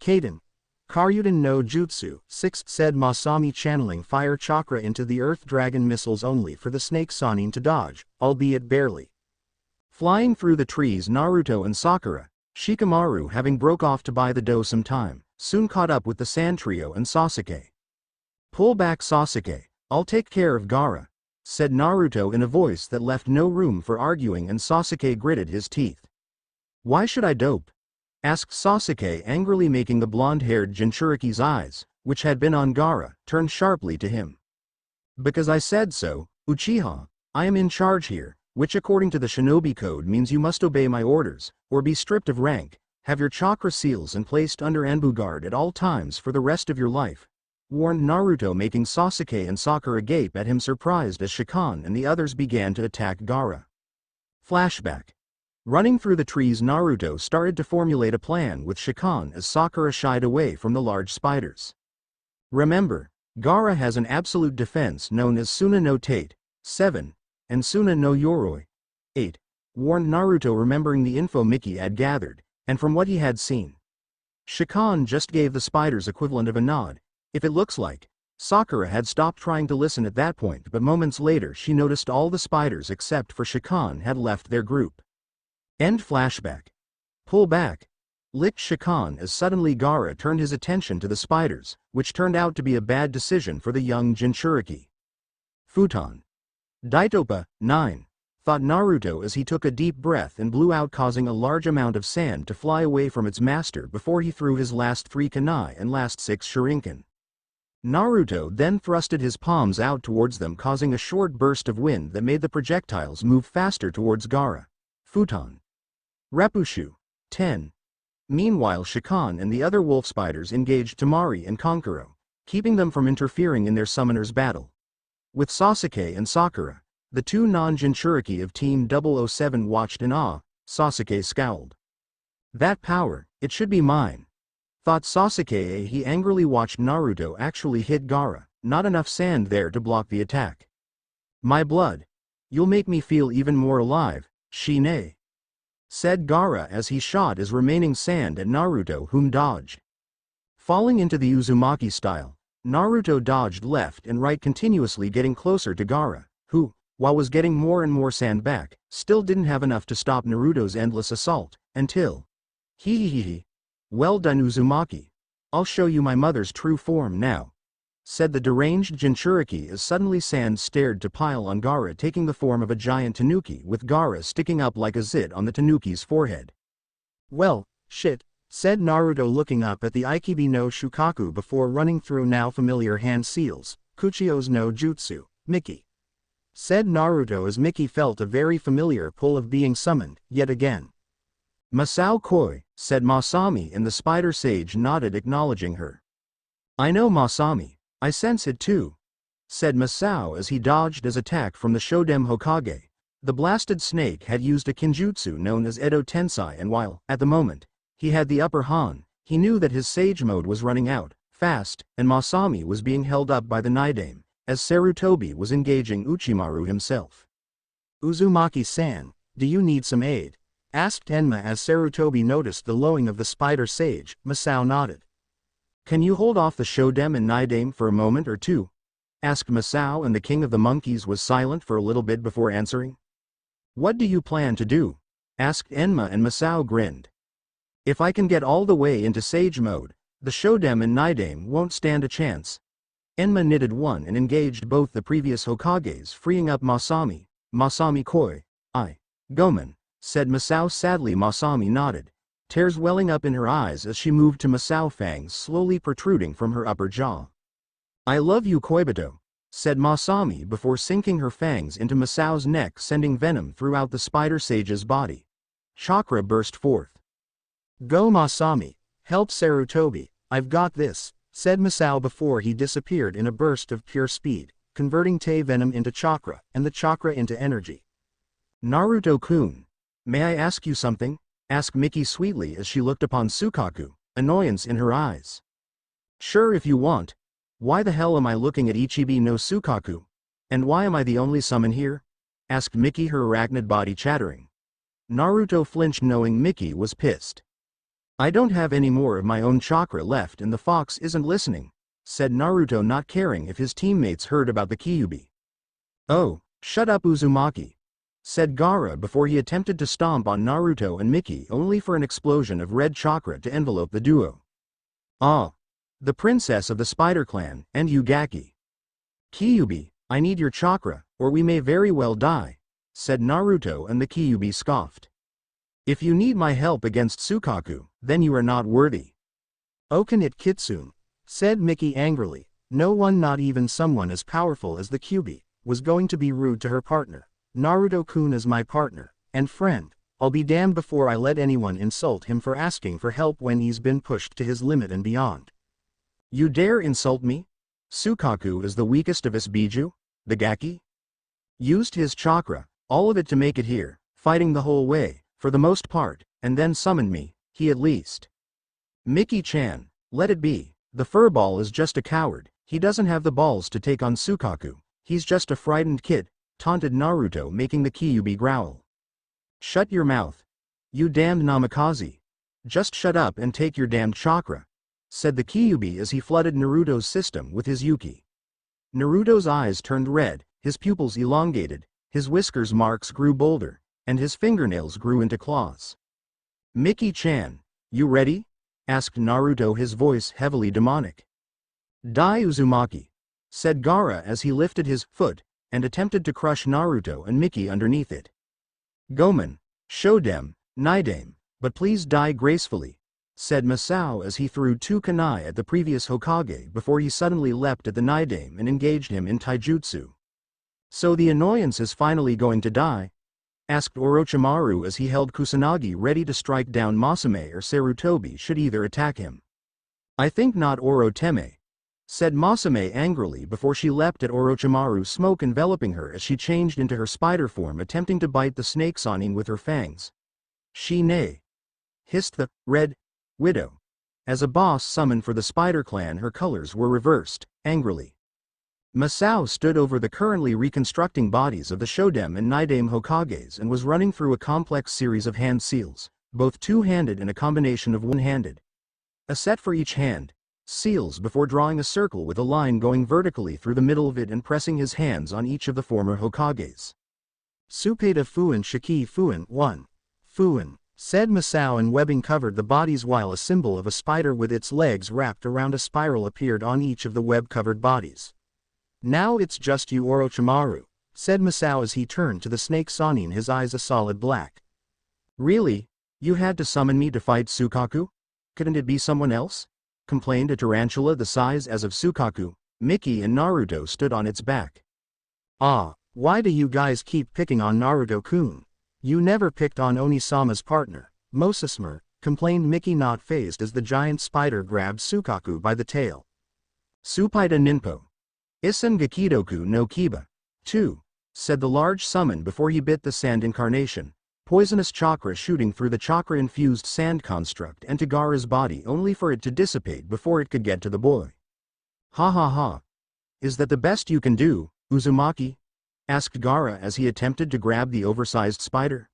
Kaden, Karyuden no Jutsu 6, said Masami, channeling fire chakra into the earth dragon missiles only for the snake Sanin to dodge, albeit barely. Flying through the trees, Naruto and Sakura, Shikamaru having broke off to buy the dough some time, soon caught up with the Sand Trio and Sasuke. Pull back Sasuke, I'll take care of Gaara, said Naruto in a voice that left no room for arguing, and Sasuke gritted his teeth. Why should I dope? Asked Sasuke angrily, making the blonde-haired Jinchuriki's eyes, which had been on Gaara, turn sharply to him. Because I said so, Uchiha. I am in charge here, which according to the shinobi code means you must obey my orders, or be stripped of rank, have your chakra seals and placed under Anbu guard at all times for the rest of your life, warned Naruto, making Sasuke and Sakura gape at him, surprised as Shikan and the others began to attack Gaara. Flashback. Running through the trees, Naruto started to formulate a plan with Shikan as Sakura shied away from the large spiders. Remember, Gaara has an absolute defense known as Suna no Tate 7, and Suna no Yoroi 8, warned Naruto, remembering the info Mickey had gathered, and from what he had seen. Shikan just gave the spiders equivalent of a nod. If it looks like, Sakura had stopped trying to listen at that point, but moments later she noticed all the spiders except for Shikan had left their group. End flashback. Pull back. Licked Shikan as suddenly Gaara turned his attention to the spiders, which turned out to be a bad decision for the young Jinchuriki. Futon. Daitopa 9, thought Naruto as he took a deep breath and blew out, causing a large amount of sand to fly away from its master before he threw his last 3 kunai and last 6 shuriken. Naruto then thrusted his palms out towards them, causing a short burst of wind that made the projectiles move faster towards Gaara. Futon. Repushu. 10. Meanwhile, Shikan and the other wolf spiders engaged Tamari and Kankuro, keeping them from interfering in their summoners' battle. With Sasuke and Sakura, the two non-Jinchuriki of Team 007 watched in awe. Sasuke scowled. That power, it should be mine. Thought Sasuke. He angrily watched Naruto actually hit Gaara, not enough sand there to block the attack. My blood. You'll make me feel even more alive, Shine, said Gaara as he shot his remaining sand at Naruto, whom dodged. Falling into the Uzumaki style, Naruto dodged left and right, continuously getting closer to Gaara, who, while was getting more and more sand back, still didn't have enough to stop Naruto's endless assault, until... Hehehe. Well done, Uzumaki. I'll show you my mother's true form now, said the deranged Jinchuriki as suddenly sand stared to pile on Gaara, taking the form of a giant tanuki, with Gaara sticking up like a zit on the tanuki's forehead. Well, shit, said Naruto, looking up at the Ikibi no Shukaku before running through now familiar hand seals. Kuchio's no Jutsu, Mickey, said Naruto as Mickey felt a very familiar pull of being summoned, yet again. Masao Koi, said Masami, and the spider sage nodded, acknowledging her. I know, Masami, I sense it too, said Masao as he dodged his attack from the Shodem Hokage. The blasted snake had used a kinjutsu known as Edo Tensai, and while, at the moment, he had the upper hand, he knew that his sage mode was running out, fast, and Masami was being held up by the Nidaime, as Sarutobi was engaging Uchimaru himself. Uzumaki-san, do you need some aid? Asked Enma as Sarutobi noticed the lowing of the spider sage. Masao nodded. Can you hold off the Shodem and Nidaime for a moment or two? Asked Masao, and the king of the monkeys was silent for a little bit before answering. What do you plan to do? Asked Enma, and Masao grinned. If I can get all the way into sage mode, the Shodem and Nidaime won't stand a chance. Enma knitted one and engaged both the previous Hokages, freeing up Masami. Masami Koi. Gomen, said Masao sadly. Masami nodded, tears welling up in her eyes as she moved to Masao, fangs slowly protruding from her upper jaw. I love you, Koibito, said Masami before sinking her fangs into Masao's neck, sending venom throughout the spider sage's body. Chakra burst forth. Go, Masami, help Sarutobi, I've got this, said Masao before he disappeared in a burst of pure speed, converting Tei venom into chakra, and the chakra into energy. Naruto-kun, may I ask you something? Asked Miki sweetly as she looked upon Sukaku, annoyance in her eyes. Sure, if you want. Why the hell am I looking at Ichibi no Sukaku? And why am I the only summon here? Asked Miki, her arachnid body chattering. Naruto flinched, knowing Miki was pissed. I don't have any more of my own chakra left, and the fox isn't listening, said Naruto, not caring if his teammates heard about the Kyuubi. Oh, shut up, Uzumaki, said Gaara before he attempted to stomp on Naruto and Miki, only for an explosion of red chakra to envelope the duo. Ah, the princess of the Spider Clan, and Ugaki. Kyuubi, I need your chakra, or we may very well die, said Naruto, and the Kyuubi scoffed. If you need my help against Sukaku, then you are not worthy. Okanit Kitsune, said Miki angrily. No one, not even someone as powerful as the Kyuubi, was going to be rude to her partner. Naruto-kun is my partner and friend. I'll be damned before I let anyone insult him for asking for help when he's been pushed to his limit and beyond. You dare insult me? Sukaku is the weakest of us Biju, the Gaki? Used his chakra, all of it, to make it here, fighting the whole way, for the most part, and then summoned me, he at least. Miki-chan, let it be. The furball is just a coward, he doesn't have the balls to take on Sukaku, he's just a frightened kid, taunted Naruto, making the Kyuubi growl. Shut your mouth. You damned Namikaze. Just shut up and take your damned chakra, said the Kyuubi as he flooded Naruto's system with his Yuki. Naruto's eyes turned red, his pupils elongated, his whiskers marks grew bolder, and his fingernails grew into claws. Miki-chan, you ready? Asked Naruto, his voice heavily demonic. Dai Uzumaki, said Gaara as he lifted his foot and attempted to crush Naruto and Miki underneath it. Gomen, Shodem, Nidaime, but please die gracefully, said Masao as he threw 2 kunai at the previous Hokage before he suddenly leapt at the Naidame and engaged him in taijutsu. So the annoyance is finally going to die? Asked Orochimaru as he held Kusanagi ready to strike down Masame or Sarutobi should either attack him. I think not, Oroteme, said Masame angrily before she leapt at Orochimaru, smoke enveloping her as she changed into her spider form, attempting to bite the snake Sanin with her fangs. She nay, hissed the Red Widow. As a boss summoned for the Spider Clan, her colors were reversed, angrily. Masao stood over the currently reconstructing bodies of the Shodem and Naidame Hokages and was running through a complex series of hand seals, both two-handed and a combination of one-handed. A set for each hand, seals, before drawing a circle with a line going vertically through the middle of it and pressing his hands on each of the former Hokages. Supeda Fuin Shiki Fuin 1. Fuin, said Masao, and webbing covered the bodies while a symbol of a spider with its legs wrapped around a spiral appeared on each of the web-covered bodies. Now it's just you, Orochimaru, said Masao as he turned to the snake Sanin, his eyes a solid black. Really? You had to summon me to fight Sukaku? Couldn't it be someone else? Complained a tarantula the size as of Sukaku. Miki and Naruto stood on its back. Ah, why do you guys keep picking on Naruto-kun? You never picked on Onisama's partner, Mosasmer, complained Miki, not fazed as the giant spider grabbed Sukaku by the tail. Supaida Ninpo. Isan Gakidoku no Kiba. 2, said the large summon before he bit the sand incarnation, poisonous chakra shooting through the chakra-infused sand construct and to Gaara's body only for it to dissipate before it could get to the boy. Ha ha ha. Is that the best you can do, Uzumaki? Asked Gaara as he attempted to grab the oversized spider.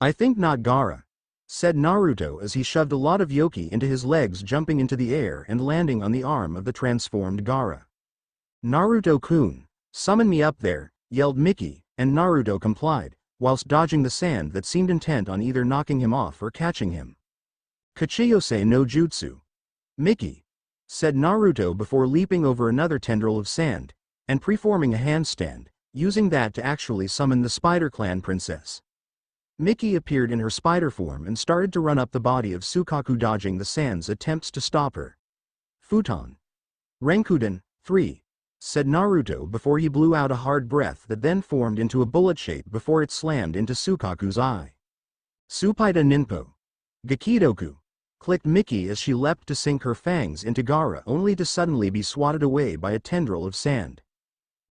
I think not, Gaara, said Naruto as he shoved a lot of yoki into his legs, jumping into the air and landing on the arm of the transformed Gaara. Naruto-kun, summon me up there, yelled Miki, and Naruto complied, whilst dodging the sand that seemed intent on either knocking him off or catching him. Kachiyose no jutsu. Miki, said Naruto before leaping over another tendril of sand, and preforming a handstand, using that to actually summon the Spider Clan princess. Miki appeared in her spider form and started to run up the body of Sukaku, dodging the sand's attempts to stop her. Futon. Renkuden, 3. Said Naruto before he blew out a hard breath that then formed into a bullet shape before it slammed into Sukaku's eye. Supaida Ninpo. Gakidoku, clicked Miki as she leapt to sink her fangs into Gaara, only to suddenly be swatted away by a tendril of sand.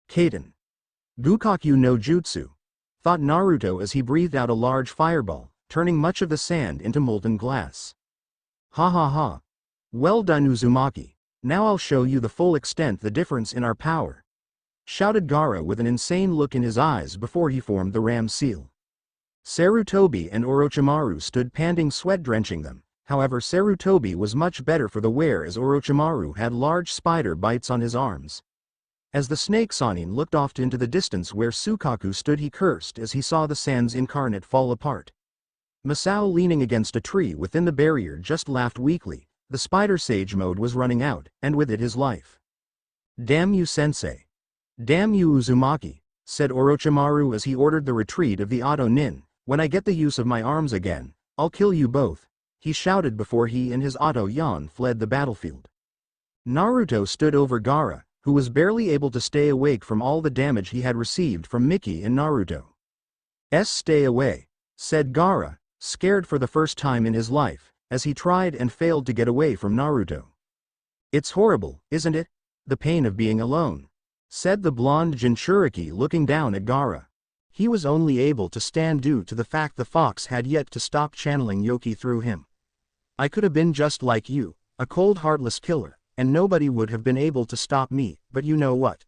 Kaden. Gukaku no Jutsu, thought Naruto as he breathed out a large fireball, turning much of the sand into molten glass. Ha ha ha. Well done, Uzumaki. Now I'll show you the full extent the difference in our power, shouted Gaara with an insane look in his eyes before he formed the ram seal. Sarutobi and Orochimaru stood panting, sweat drenching them. However, Sarutobi was much better for the wear as Orochimaru had large spider bites on his arms. As the snake Sanin looked off into the distance where Sukaku stood, he cursed as he saw the sands incarnate fall apart. Masao, leaning against a tree within the barrier, just laughed weakly. The Spider Sage mode was running out, and with it his life. Damn you, sensei. Damn you, Uzumaki, said Orochimaru as he ordered the retreat of the Auto Nin. When I get the use of my arms again, I'll kill you both, he shouted before he and his Auto Yan fled the battlefield. Naruto stood over Gaara, who was barely able to stay awake from all the damage he had received from Miki and Naruto. Stay away, said Gaara, scared for the first time in his life, as he tried and failed to get away from Naruto. It's horrible, isn't it? The pain of being alone, said the blonde Jinchuriki, looking down at Gaara. He was only able to stand due to the fact the fox had yet to stop channeling yoki through him. I could have been just like you, a cold, heartless killer, and nobody would have been able to stop me, but you know what?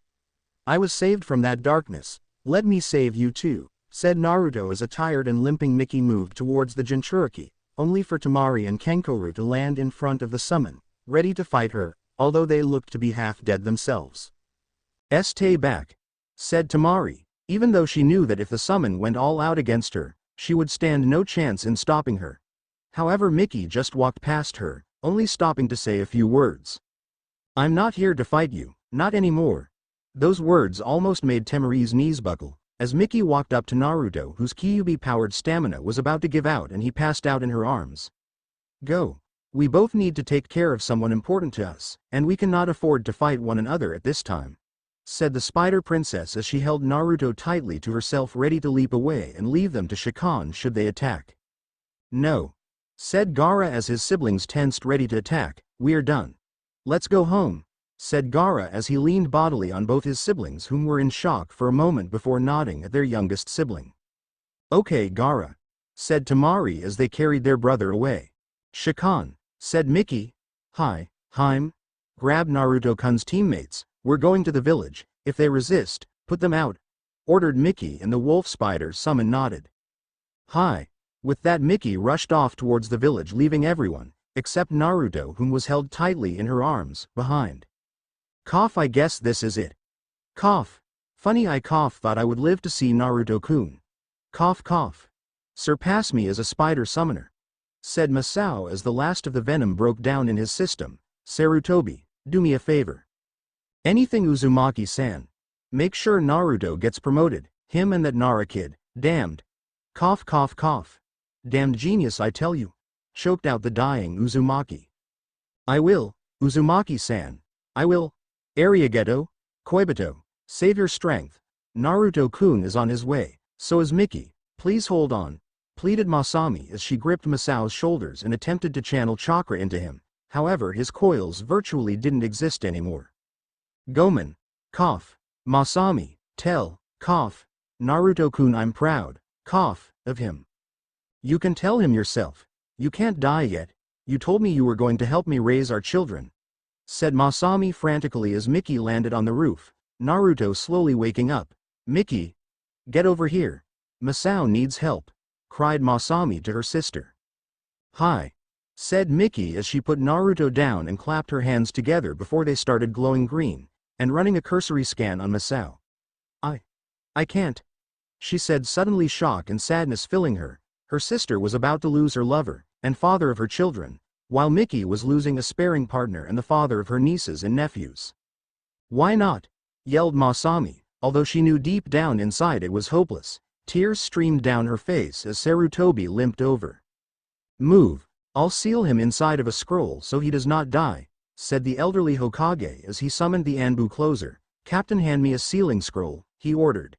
I was saved from that darkness. Let me save you too, said Naruto as a tired and limping Miki moved towards the Jinchuriki, only for Temari and Kenkoru to land in front of the summon, ready to fight her, although they looked to be half dead themselves. Stay back, said Temari, even though she knew that if the summon went all out against her, she would stand no chance in stopping her. However, Miki just walked past her, only stopping to say a few words. I'm not here to fight you, not anymore. Those words almost made Temari's knees buckle, as Miki walked up to Naruto, whose Kyuubi-powered stamina was about to give out and he passed out in her arms. Go. We both need to take care of someone important to us, and we cannot afford to fight one another at this time," said the Spider Princess as she held Naruto tightly to herself, ready to leap away and leave them to Shikan should they attack. "No," said Gaara as his siblings tensed, ready to attack. "We're done. Let's go home," said Gaara as he leaned bodily on both his siblings, whom were in shock for a moment before nodding at their youngest sibling. "Okay, Gaara," said Temari as they carried their brother away. "Shikan," said Mickey. "Hi, Haim. Grab Naruto-kun's teammates, we're going to the village. If they resist, put them out," ordered Mickey, and the wolf spider summon nodded. "Hi." With that, Mickey rushed off towards the village, leaving everyone, except Naruto, whom was held tightly in her arms, behind. "Cough, I guess this is it. Cough. Funny, I thought I would live to see Naruto-kun. Cough cough. Surpass me as a spider summoner," said Masao as the last of the venom broke down in his system. "Sarutobi, do me a favor. Anything, Uzumaki-san. Make sure Naruto gets promoted, him and that Nara kid. Damned. Cough cough cough. Damned genius, I tell you," choked out the dying Uzumaki. "I will, Uzumaki-san. I will. Arigato, Koibito. Save your strength. Naruto-kun is on his way, so is Mickey. Please hold on," pleaded Masami as she gripped Masao's shoulders and attempted to channel chakra into him. However, his coils virtually didn't exist anymore. "Gomen. Cough. Masami, tell, cough, Naruto-kun I'm proud, cough, of him. You can tell him yourself. You can't die yet. You told me you were going to help me raise our children," said Masami frantically as Mickey landed on the roof, Naruto slowly waking up. "Mickey, get over here. Masao needs help," cried Masami to her sister. "Hi," said Mickey as she put Naruto down and clapped her hands together before they started glowing green, and running a cursory scan on Masao. I can't," she said, suddenly, shock and sadness filling her. Her sister was about to lose her lover, and father of her children, while Mickey was losing a sparring partner and the father of her nieces and nephews. "Why not?" yelled Masami, although she knew deep down inside it was hopeless. Tears streamed down her face as Sarutobi limped over. "Move. I'll seal him inside of a scroll so he does not die," said the elderly Hokage as he summoned the Anbu closer. "Captain, hand me a sealing scroll," he ordered.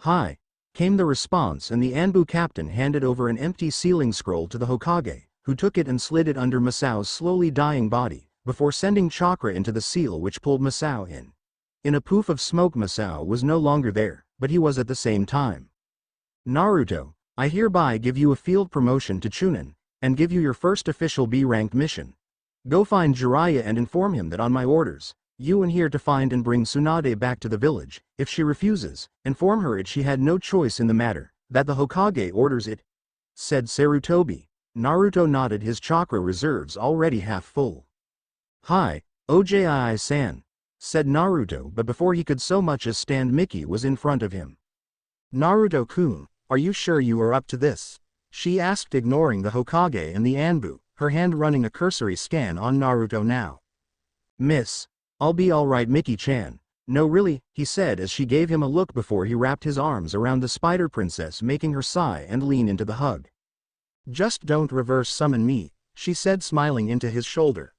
"Hi," came the response, and the Anbu captain handed over an empty sealing scroll to the Hokage, who took it and slid it under Masao's slowly dying body, before sending chakra into the seal, which pulled Masao in. In a poof of smoke, Masao was no longer there, but he was at the same time. "Naruto, I hereby give you a field promotion to Chunin, and give you your first official B-ranked mission. Go find Jiraiya and inform him that on my orders, you and here to find and bring Tsunade back to the village. If she refuses, inform her she had no choice in the matter, that the Hokage orders it," said Sarutobi. Naruto nodded, his chakra reserves already half full. "Hi, Ojii-san," said Naruto, but before he could so much as stand, Mickey was in front of him. "Naruto-kun, are you sure you are up to this?" she asked, ignoring the Hokage and the Anbu, her hand running a cursory scan on Naruto now. "Miss, I'll be alright, Mickey-chan. No really," he said as she gave him a look before he wrapped his arms around the Spider Princess, making her sigh and lean into the hug. "Just don't reverse summon me," she said, smiling into his shoulder.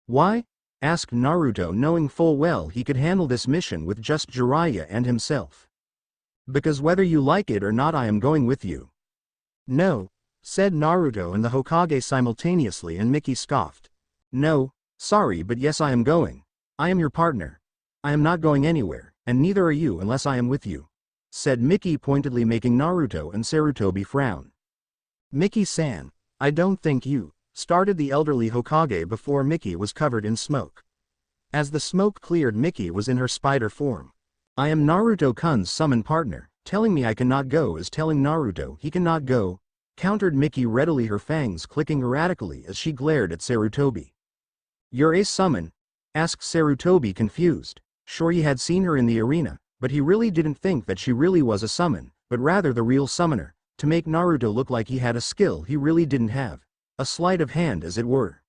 "Why?" asked Naruto, knowing full well he could handle this mission with just Jiraiya and himself. "Because whether you like it or not, I am going with you." "No," said Naruto and the Hokage simultaneously, and Mickey scoffed. "No, sorry, but yes, I am going. I am your partner. I am not going anywhere, and neither are you unless I am with you," said Mickey pointedly, making Naruto and Sarutobi frown. "Mickey-san, I don't think you," started the elderly Hokage before Mickey was covered in smoke. As the smoke cleared, Mickey was in her spider form. "I am Naruto-kun's summon partner. Telling me I cannot go is telling Naruto he cannot go," countered Mickey readily, her fangs clicking erratically as she glared at Sarutobi. "You're a summon?" asked Sarutobi, confused. Sure, he had seen her in the arena, but he really didn't think that she really was a summon, but rather the real summoner, to make Naruto look like he had a skill he really didn't have. A sleight of hand, as it were.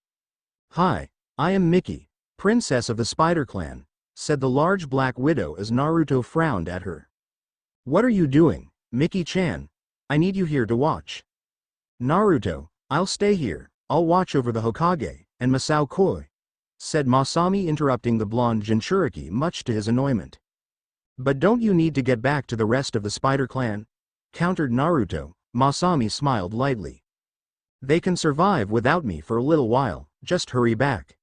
"Hi, I am Mickey, princess of the Spider Clan," said the large black widow as Naruto frowned at her. "What are you doing, Mickey-chan? I need you here to watch." "Naruto, I'll stay here," I'll watch over the Hokage, and Masao Koi," said Masami, interrupting the blonde Jinchuriki much to his annoyment. "But don't you need to get back to the rest of the Spider Clan?" countered Naruto. Masami smiled lightly. "They can survive without me for a little while, just hurry back.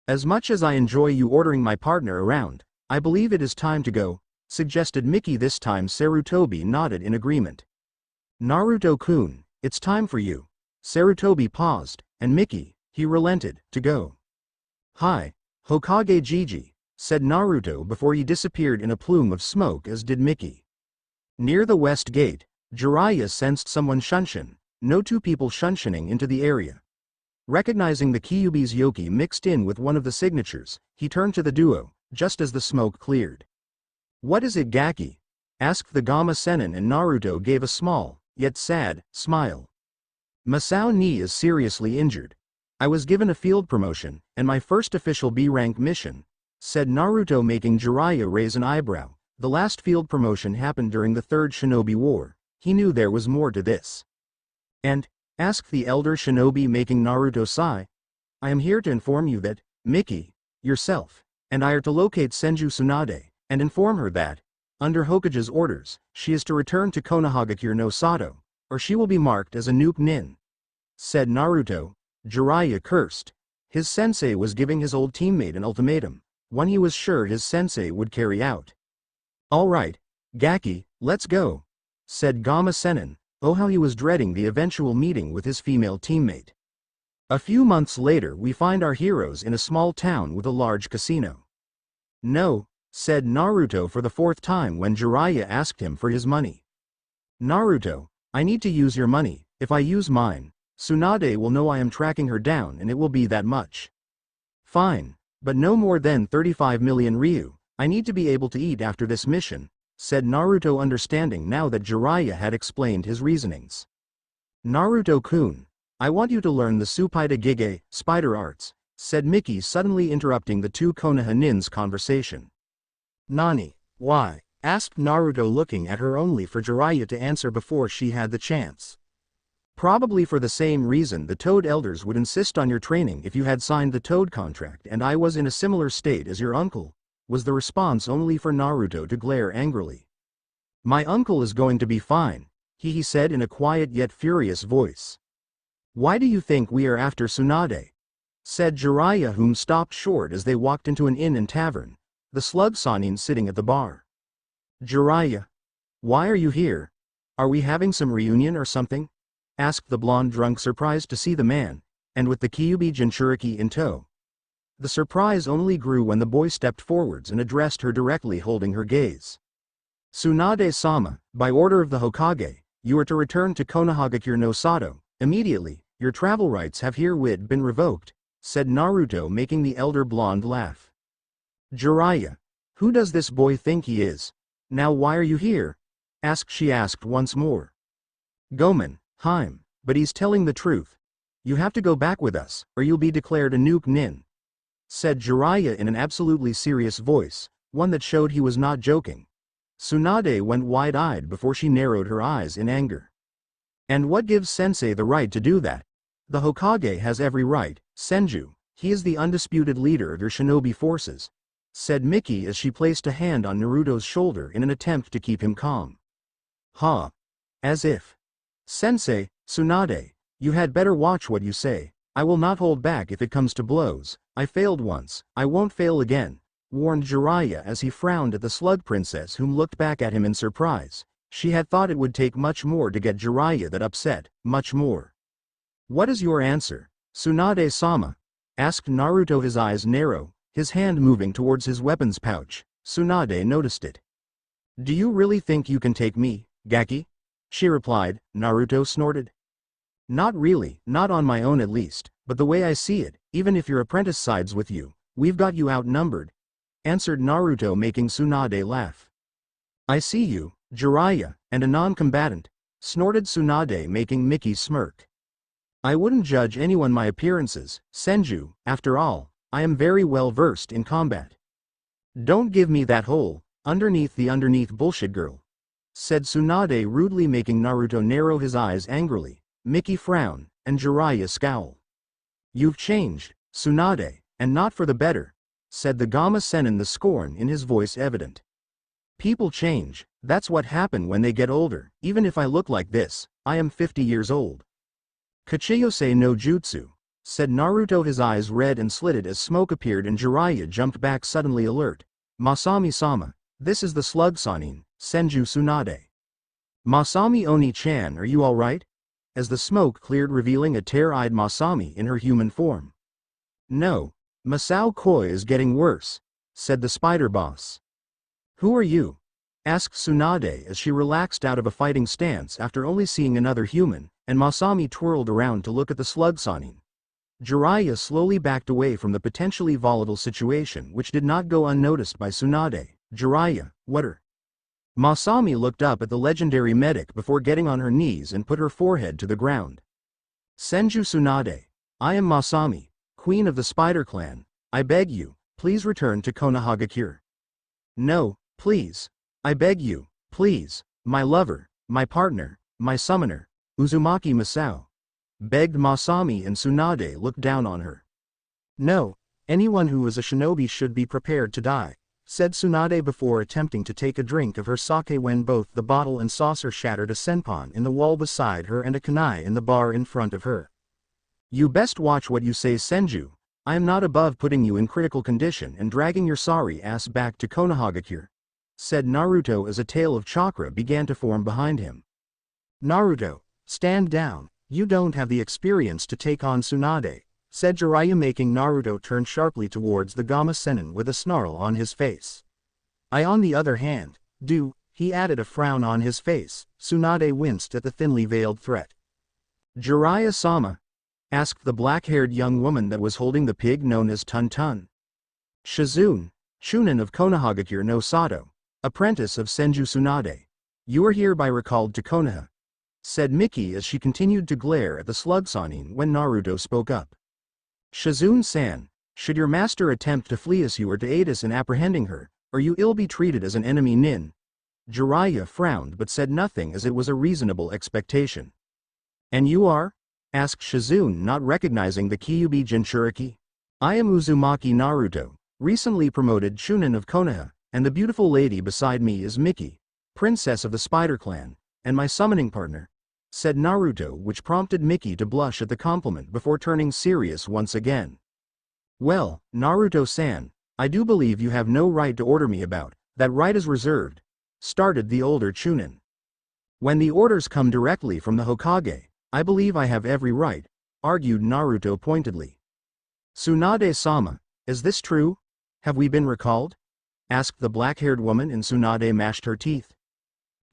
As much as I enjoy you ordering my partner around, I believe it is time to go," suggested Mickey. This time Sarutobi nodded in agreement. "Naruto-kun, it's time for you." Sarutobi paused, and Mickey, he relented, to go. "Hi, Hokage Gigi," said Naruto before he disappeared in a plume of smoke, as did Mickey. Near the west gate, Jiraiya sensed someone shunshin, no two people shunshining into the area. Recognizing the Kyuubi's Yoki mixed in with one of the signatures, he turned to the duo, just as the smoke cleared. "What is it, Gaki?" asked the Gamma Sennin, and Naruto gave a small, yet sad, smile. "Masao Ni is seriously injured. I was given a field promotion, and my first official B-rank mission," said Naruto, making Jiraiya raise an eyebrow. The last field promotion happened during the Third Shinobi War. He knew there was more to this. "And?" asked the elder shinobi, making Naruto sigh. "I am here to inform you that, Mickey, yourself, and I are to locate Senju Tsunade, and inform her that, under Hokage's orders, she is to return to Konohagakure no Sato, or she will be marked as a nuke nin," said Naruto. Jiraiya cursed. His sensei was giving his old teammate an ultimatum, one he was sure his sensei would carry out. "All right, Gaki, let's go," said Gamma Sennin. Oh, how he was dreading the eventual meeting with his female teammate. A few months later, we find our heroes in a small town with a large casino. "No," said Naruto for the fourth time when Jiraiya asked him for his money. "Naruto, I need to use your money. If I use mine, Tsunade will know I am tracking her down, and it will be that much." "Fine, but no more than 35 million Ryu. I need to be able to eat after this mission," said Naruto, understanding now that Jiraiya had explained his reasonings. "Naruto-kun, I want you to learn the Tsupaida Gige, spider arts," said Mickey, suddenly interrupting the two Konoha nins' conversation. "Nani? Why?" asked Naruto, looking at her only for Jiraiya to answer before she had the chance. "Probably for the same reason the Toad elders would insist on your training if you had signed the Toad contract and I was in a similar state as your uncle," was the response, only for Naruto to glare angrily. "My uncle is going to be fine," he said in a quiet yet furious voice. "Why do you think we are after Tsunade?" said Jiraiya, whom stopped short as they walked into an inn and tavern, the slug Sanin sitting at the bar. "Jiraiya, why are you here? Are we having some reunion or something?" asked the blonde drunk, surprised to see the man, and with the Kyuubi Jinchuriki in tow. The surprise only grew when the boy stepped forwards and addressed her directly, holding her gaze. "Tsunade-sama, by order of the Hokage, you are to return to Konohagakure no Sato, immediately. Your travel rights have herewith been revoked," said Naruto, making the elder blonde laugh. "Jiraiya, who does this boy think he is? Now why are you here?" she asked once more. "Gomen, Heim, but he's telling the truth. You have to go back with us, or you'll be declared a nuke nin," said Jiraiya in an absolutely serious voice, one that showed he was not joking. Tsunade went wide-eyed before she narrowed her eyes in anger. "And what gives Sensei the right to do that?" "The Hokage has every right, Senju. He is the undisputed leader of your shinobi forces," said Mickey as she placed a hand on Naruto's shoulder in an attempt to keep him calm. "Huh? As if. Sensei, Tsunade, you had better watch what you say. I will not hold back if it comes to blows. I failed once, I won't fail again," warned Jiraiya as he frowned at the slug princess, whom looked back at him in surprise. She had thought it would take much more to get Jiraiya that upset, much more. "What is your answer, Tsunade-sama?" asked Naruto, his eyes narrow, his hand moving towards his weapons pouch. Tsunade noticed it. "Do you really think you can take me, Gaki?" she replied. Naruto snorted. "Not really, not on my own at least, but the way I see it, even if your apprentice sides with you, we've got you outnumbered," answered Naruto, making Tsunade laugh. "I see you, Jiraiya, and a non-combatant," snorted Tsunade, making Mickey smirk. "I wouldn't judge anyone by appearances, Senju. After all, I am very well versed in combat." "Don't give me that whole, underneath bullshit, girl," said Tsunade rudely, making Naruto narrow his eyes angrily, Mickey frown, and Jiraiya scowl. You've changed, Tsunade, and not for the better, said the Gama Sennin, the scorn in his voice evident. People change, that's what happen when they get older. Even if I look like this, I am 50 years old. Kachiyose no jutsu, said Naruto, his eyes red and slitted as smoke appeared, and Jiraiya jumped back suddenly alert. Masami-sama, this is the slug Sanin, Senju Tsunade. Masami Oni-chan, are you alright? As the smoke cleared, revealing a tear-eyed Masami in her human form. No, Masao Koi is getting worse, said the spider boss. Who are you? Asked Tsunade as she relaxed out of a fighting stance after only seeing another human, and Masami twirled around to look at the slug Sanin. Jiraiya slowly backed away from the potentially volatile situation, which did not go unnoticed by Tsunade. Jiraiya, what are? Masami looked up at the legendary medic before getting on her knees and put her forehead to the ground. Senju Tsunade, I am Masami, queen of the Spider Clan. I beg you, please return to Konohagakure. No, please. I beg you, please, my lover, my partner, my summoner, Uzumaki Masao. Begged Masami, and Tsunade looked down on her. No, anyone who is a shinobi should be prepared to die, said Tsunade before attempting to take a drink of her sake when both the bottle and saucer shattered, a senpon in the wall beside her and a kunai in the bar in front of her. You best watch what you say, Senju. I am not above putting you in critical condition and dragging your sorry ass back to Konohagakure, said Naruto as a tail of chakra began to form behind him. Naruto, stand down, you don't have the experience to take on Tsunade, said Jiraiya, making Naruto turn sharply towards the Gama Sennin with a snarl on his face. I on the other hand, do, he added, a frown on his face. Tsunade winced at the thinly veiled threat. Jiraiya-sama? Asked the black-haired young woman that was holding the pig known as Tun-Tun. Shizune, Chunin of Konohagakure no Sato, apprentice of Senju Tsunade. You are hereby recalled to Konoha, said Miki as she continued to glare at the slug Sanin when Naruto spoke up. Shizune-san, should your master attempt to flee us, you are to aid us in apprehending her, or you ill be treated as an enemy nin. Jiraiya frowned but said nothing, as it was a reasonable expectation. And you are? Asked Shizune, not recognizing the Kyuubi Jinchuriki. I am Uzumaki Naruto, recently promoted Chunin of Konoha, and the beautiful lady beside me is Miki, princess of the Spider Clan, and my summoning partner, said Naruto, which prompted Miki to blush at the compliment before turning serious once again. Well, Naruto-san, I do believe you have no right to order me about, that right is reserved, started the older Chunin. When the orders come directly from the Hokage, I believe I have every right, argued Naruto pointedly. Tsunade-sama, is this true? Have we been recalled? Asked the black-haired woman, and Tsunade mashed her teeth.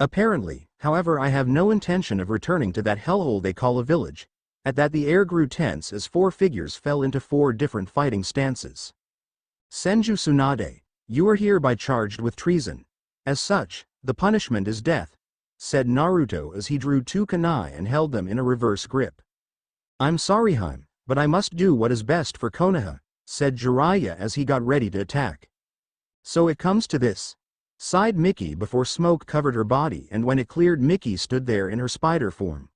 Apparently, however, I have no intention of returning to that hellhole they call a village. At that the air grew tense as four figures fell into four different fighting stances. Senju Tsunade, you are hereby charged with treason. As such, the punishment is death, said Naruto as he drew two kunai and held them in a reverse grip. I'm sorry, Haim, but I must do what is best for Konoha, said Jiraiya as he got ready to attack. So it comes to this, sighed Miki before smoke covered her body, and when it cleared, Miki stood there in her spider form.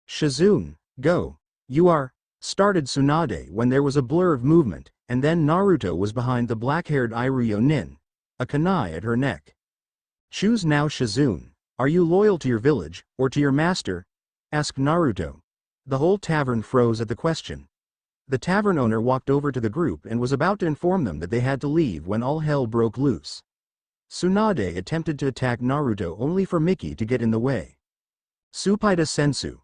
Shizune, go. You are, started Tsunade when there was a blur of movement, and then Naruto was behind the black-haired Iruyo Nin, a kunai at her neck. Choose now, Shizune. Are you loyal to your village, or to your master? Asked Naruto. The whole tavern froze at the question. The tavern owner walked over to the group and was about to inform them that they had to leave when all hell broke loose. Tsunade attempted to attack Naruto only for Miki to get in the way. Tsupaida Sensu.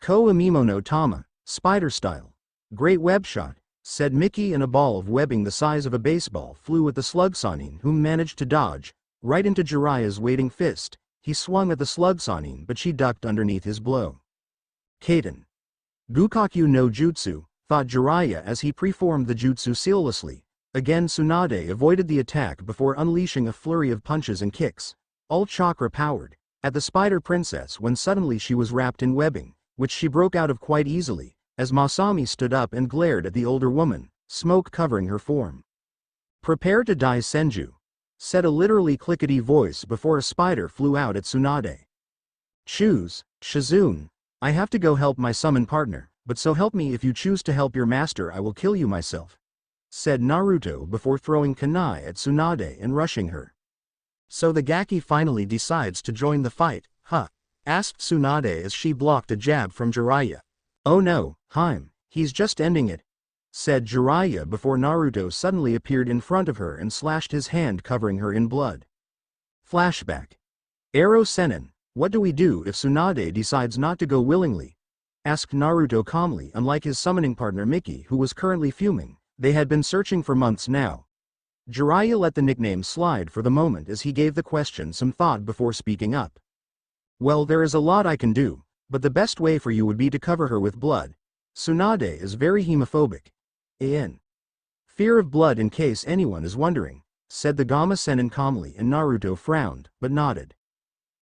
Ko Amimono Tama, spider style. Great web shot, said Miki, and a ball of webbing the size of a baseball flew at the slug Sanin, whom managed to dodge, right into Jiraiya's waiting fist. He swung at the slug Sanin, but she ducked underneath his blow. Kaiten. Gukakyu no Jutsu, thought Jiraiya as he preformed the jutsu seamlessly. Again Tsunade avoided the attack before unleashing a flurry of punches and kicks, all chakra powered, at the spider princess, when suddenly she was wrapped in webbing, which she broke out of quite easily, as Masami stood up and glared at the older woman, smoke covering her form. Prepare to die, Senju, said a literally clickety voice before a spider flew out at Tsunade. Choose, Shizune. I have to go help my summon partner, but so help me, if you choose to help your master I will kill you myself," said Naruto before throwing kunai at Tsunade and rushing her. "So the Gaki finally decides to join the fight, huh?" asked Tsunade as she blocked a jab from Jiraiya. "Oh no, he's just ending it," said Jiraiya before Naruto suddenly appeared in front of her and slashed his hand, covering her in blood. Flashback. "Ero Sennin, what do we do if Tsunade decides not to go willingly?" asked Naruto calmly. Unlike his summoning partner Miki, who was currently fuming, they had been searching for months now. Jiraiya let the nickname slide for the moment as he gave the question some thought before speaking up. "Well, there is a lot I can do, but the best way for you would be to cover her with blood. Tsunade is very hemophobic. In fear of blood, in case anyone is wondering," said the Gamma Sennin calmly, and Naruto frowned, but nodded.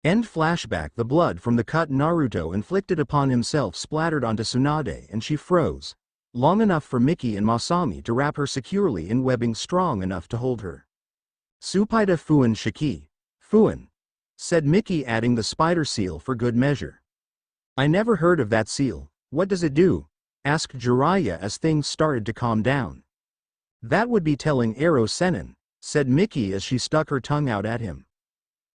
End flashback. The blood from the cut Naruto inflicted upon himself splattered onto Tsunade and she froze, long enough for Miki and Masami to wrap her securely in webbing strong enough to hold her. "Supaida Fuin Shiki. Fuin," said Miki, adding the spider seal for good measure. "I never heard of that seal. What does it do?" asked Jiraiya as things started to calm down. "That would be telling, Ero Sennin," said Miki as she stuck her tongue out at him.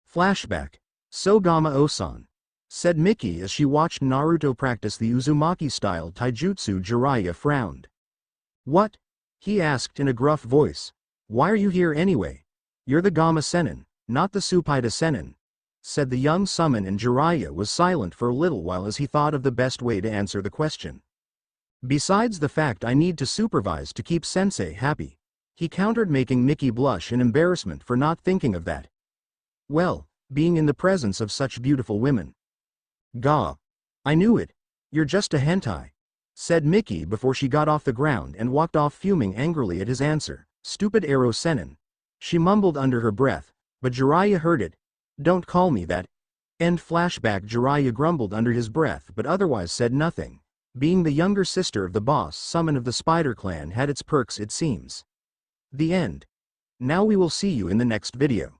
Flashback. "So Gamma-o-san," said Miki as she watched Naruto practice the Uzumaki-style taijutsu. Jiraiya frowned. "What?" he asked in a gruff voice. "Why are you here anyway? You're the Gamma Sennin, not the Supaida Sennin," said the young summon, and Jiraiya was silent for a little while as he thought of the best way to answer the question. "Besides the fact I need to supervise to keep Sensei happy," he countered, making Miki blush in embarrassment for not thinking of that. "Well, being in the presence of such beautiful women." "Gah. I knew it. You're just a hentai," said Miki before she got off the ground and walked off, fuming angrily at his answer. "Stupid Ero Sennin," she mumbled under her breath, but Jiraiya heard it. "Don't call me that." End flashback. Jiraiya grumbled under his breath but otherwise said nothing. Being the younger sister of the boss summon of the Spider Clan had its perks, it seems. The end. Now we will see you in the next video.